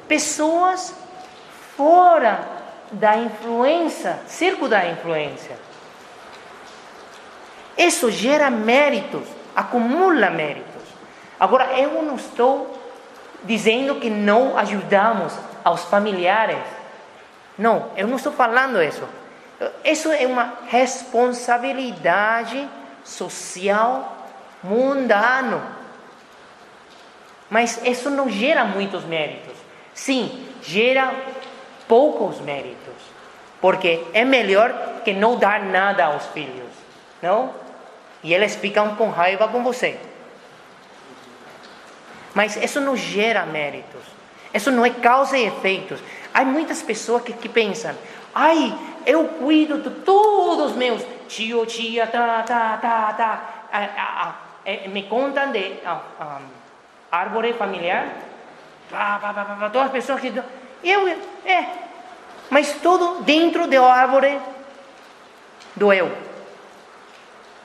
pessoas fora da influência, círculo da influência. Isso gera méritos, acumula méritos. Agora, eu não estou dizendo que não ajudamos aos familiares. Não, eu não estou falando isso. Isso é uma responsabilidade social mundana. Mas isso não gera muitos méritos. Sim, gera poucos méritos. Porque é melhor que não dar nada aos filhos. Não? E eles ficam com raiva com você. Mas isso não gera méritos. Isso não é causa e efeitos. Há muitas pessoas que pensam: eu cuido de todos os meus tio, tia, me contam de árvore familiar. Todas as pessoas que... mas tudo dentro da árvore do eu.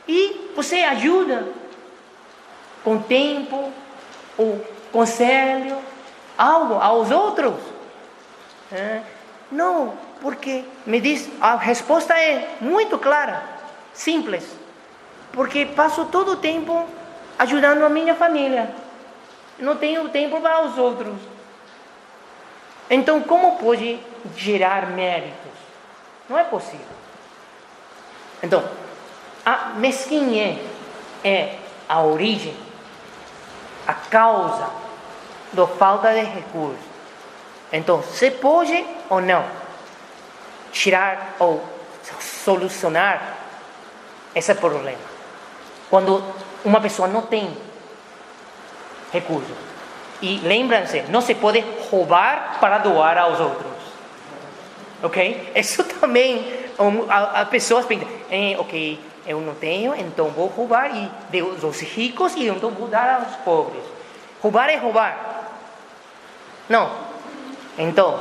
E você ajuda com tempo, ou conselho, algo aos outros. Não, porque a resposta é muito clara, simples. Porque passo todo o tempo ajudando a minha família. Não tenho tempo para os outros. Então, como pode gerar méritos? Não é possível. Então, a mesquinhez é a origem, a causa da falta de recursos. Então, se pode ou não tirar ou solucionar esse problema? Quando uma pessoa não tem recursos. E lembrem-se, não se pode roubar para doar aos outros. Ok? Isso também, as pessoas pensam, ok, eu não tenho, então vou roubar e dos ricos e então vou dar aos pobres. Roubar é roubar. Não. Então,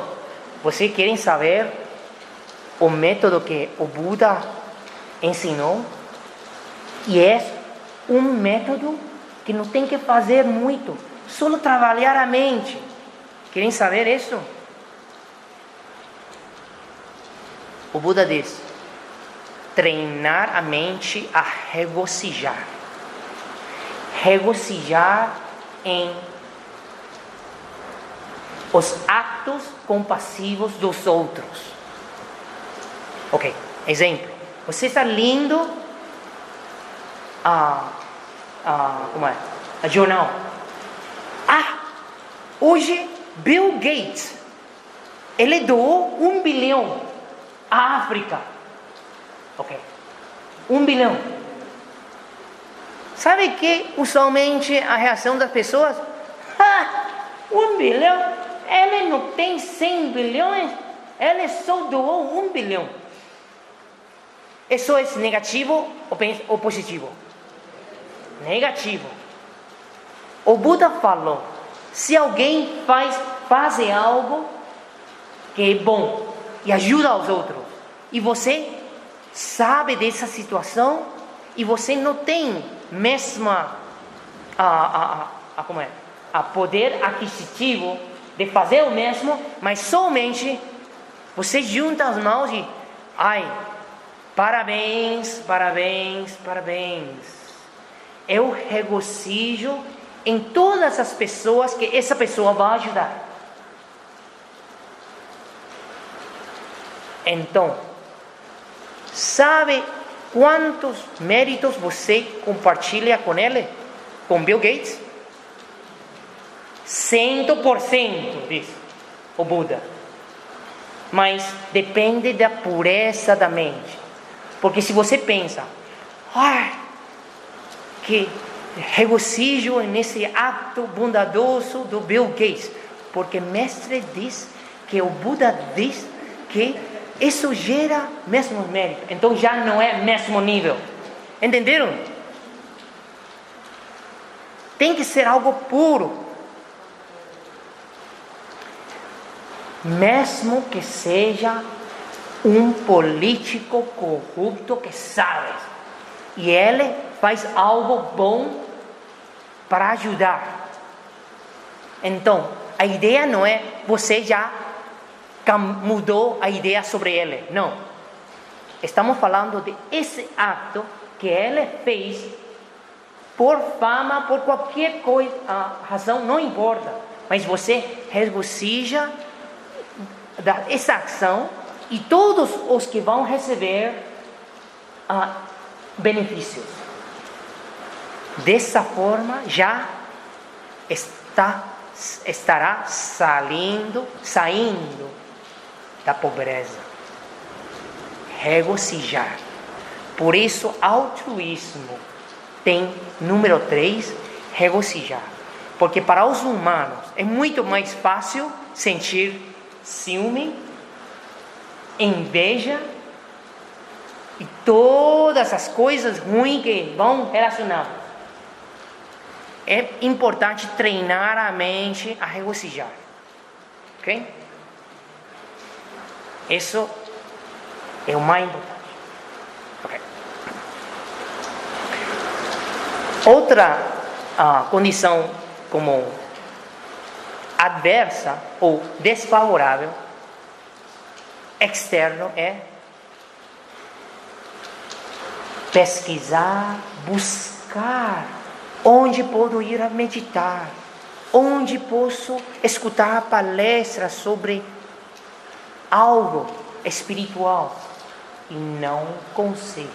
vocês querem saber o método que o Buda ensinou? E é um método que não tem que fazer muito, só trabalhar a mente. Querem saber isso? O Buda diz: treinar a mente a regozijar. Regozijar em os atos compassivos dos outros. Ok, exemplo. Você está lendo a jornal. Hoje Bill Gates, ele doou 1 bilhão à África. Ok, 1 bilhão. Sabe que usualmente a reação das pessoas? 1 bilhão? Ele não tem 100 bilhões? Ele só doou 1 bilhão. Isso é negativo ou positivo? Negativo. O Buda falou: se alguém faz algo que é bom e ajuda aos outros, e você sabe dessa situação e você não tem mesma poder aquisitivo de fazer o mesmo, mas somente Você junta as mãos e, ai, parabéns, parabéns, parabéns. Eu regozijo em todas as pessoas que essa pessoa vai ajudar. Então, sabe quantos méritos você compartilha com ele? Com Bill Gates? 100% diz o Buda. Mas depende da pureza da mente. Porque se você pensa, que regozijo nesse ato bondoso do Bill Gates, porque mestre diz que o Buda diz que isso gera mesmo mérito. Então já não é mesmo nível. Entenderam? Tem que ser algo puro. Mesmo que seja um político corrupto que sabe, e ele faz algo bom para ajudar. Então, a ideia não é você já mudou a ideia sobre ele. Não. Estamos falando de esse ato que ele fez por fama, por qualquer coisa, a razão não importa. Mas você regozija essa ação e todos os que vão receber benefícios. Dessa forma já estará saindo da pobreza. Regozijar. Por isso, altruísmo tem número 3, regozijar. Porque para os humanos é muito mais fácil sentir ciúme, inveja e todas as coisas ruins que vão relacionar. É importante treinar a mente a regozijar. Ok? Isso é o mais importante. Okay. Outra condição como adversa ou desfavorável externo é pesquisar, buscar onde posso ir a meditar, onde posso escutar palestras sobre algo espiritual, e não consigo.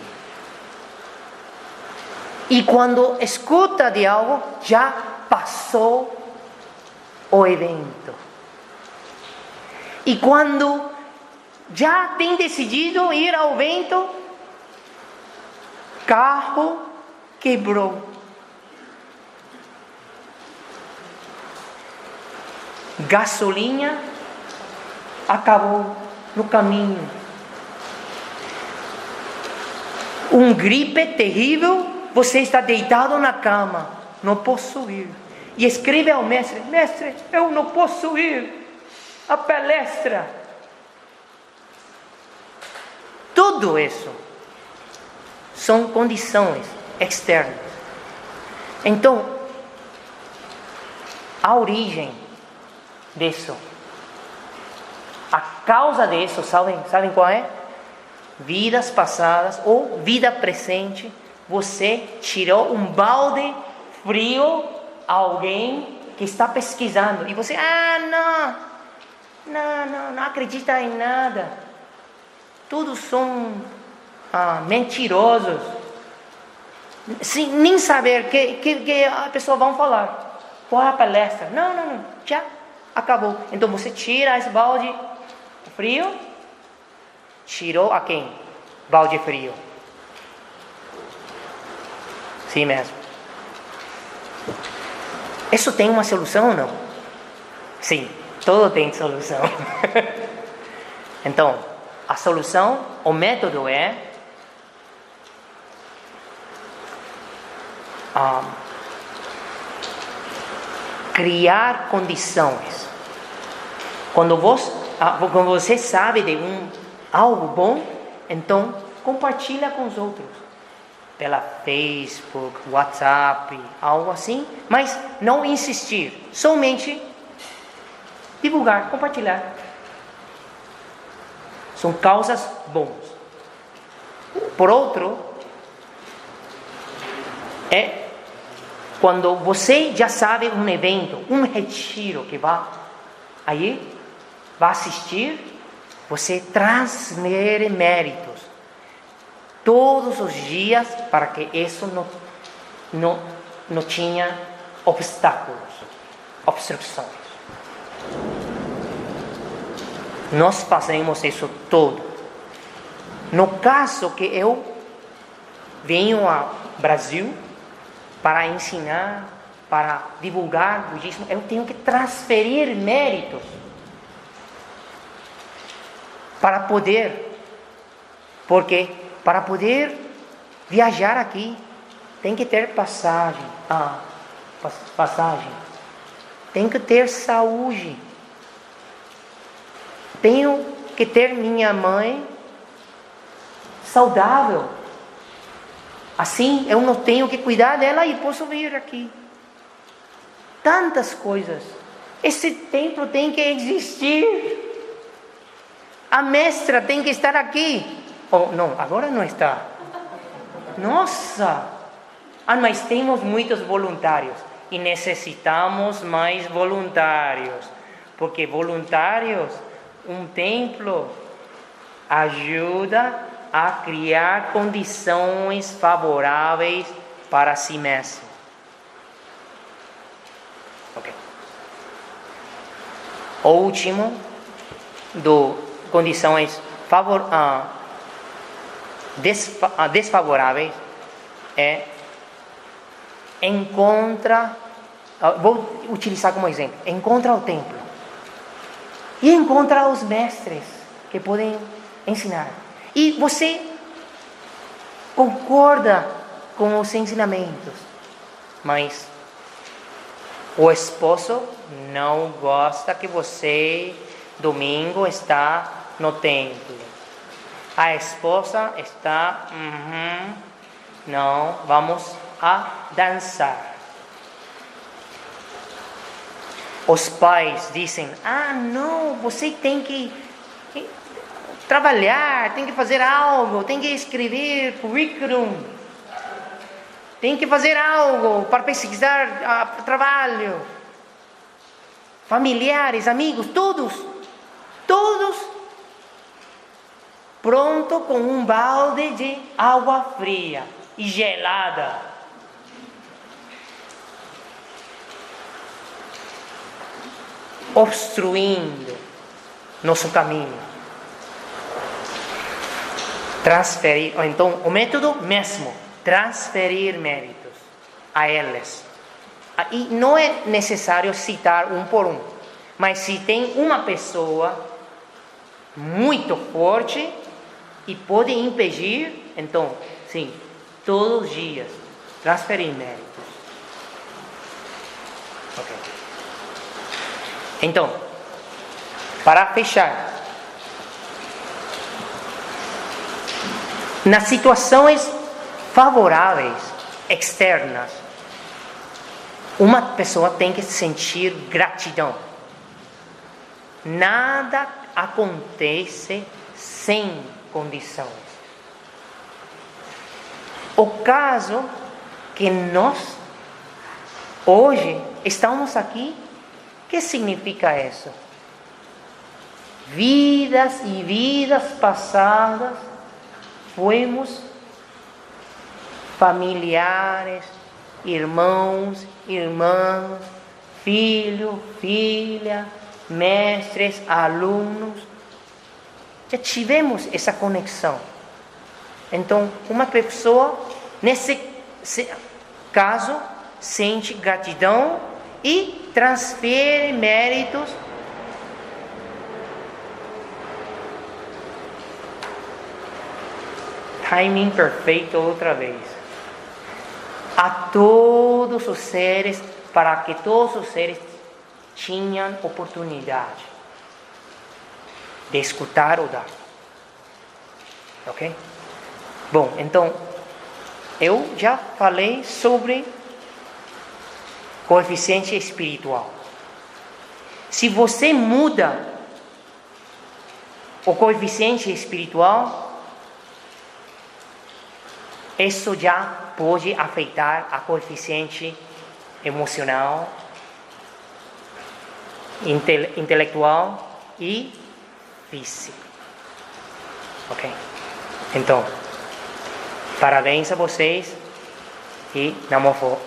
E quando escuta de algo, já passou o evento. E quando já tem decidido ir ao evento, carro quebrou. Gasolina acabou no caminho. Um gripe terrível, você está deitado na cama, não posso ir. E escreve ao mestre: mestre, eu não posso ir à palestra. Tudo isso são condições externas. Então, a origem disso, a causa disso, sabem qual é? Vidas passadas ou vida presente. Você tirou um balde frio a alguém que está pesquisando e você, não acredita em nada. Todos são mentirosos. Sem nem saber que a pessoa vai falar. Qual é a palestra? Não, já acabou. Então você tira esse balde frio. Tirou a quem? Balde frio. Sim mesmo. Isso tem uma solução ou não? Sim, tudo tem solução. Então, a solução, o método é criar condições. Quando você sabe de algo bom, então compartilha com os outros. Pela Facebook, WhatsApp, algo assim. Mas não insistir. Somente divulgar, compartilhar. São causas bons. Por outro, é quando você já sabe um evento, um retiro que vai assistir, você transfere méritos todos os dias para que isso não tinha obstáculos, obstruções. Nós fazemos isso todo. No caso que eu venho ao Brasil para ensinar, para divulgar o budismo, eu tenho que transferir méritos para poder, porque para poder viajar aqui tem que ter passagem, tem que ter saúde, tenho que ter minha mãe saudável. Assim eu não tenho que cuidar dela e posso vir aqui. Tantas coisas. Esse templo tem que existir. A mestra tem que estar aqui. Oh, não, agora não está. Nossa! Mas temos muitos voluntários. E necessitamos mais voluntários. Porque voluntários, um templo ajuda a criar condições favoráveis para si mesmo. Ok. O último condições desfavoráveis é vou utilizar como exemplo, encontra o templo e encontra os mestres que podem ensinar. E você concorda com os ensinamentos, mas o esposo não gosta que você domingo está no templo. A esposa está, não, vamos a dançar. Os pais dizem, não, você tem que trabalhar, tem que fazer algo, tem que escrever currículo, tem que fazer algo para pesquisar trabalho. Familiares, amigos, todos pronto com um balde de água fria e gelada. Obstruindo nosso caminho. Transferir, então o método mesmo, transferir méritos a eles. E não é necessário citar um por um, mas se tem uma pessoa muito forte e pode impedir, então, sim, todos os dias, transferir méritos. Ok. Então, para fechar, nas situações favoráveis, externas, uma pessoa tem que sentir gratidão. Nada acontece sem condições. O caso que nós hoje estamos aqui, o que significa isso? Vidas e vidas passadas, fomos familiares, irmãos, irmãs, filho, filha, mestres, alunos. Já tivemos essa conexão. Então, uma pessoa, nesse caso, sente gratidão e transfere méritos timing perfeito outra vez a todos os seres, para que todos os seres tinham oportunidade de escutar o Dharma. Ok? Bom, então eu já falei sobre coeficiente espiritual. Se você muda o coeficiente espiritual, isso já pode afetar a coeficiente emocional, intelectual e físico. Ok? Então, parabéns a vocês e Namo Pho.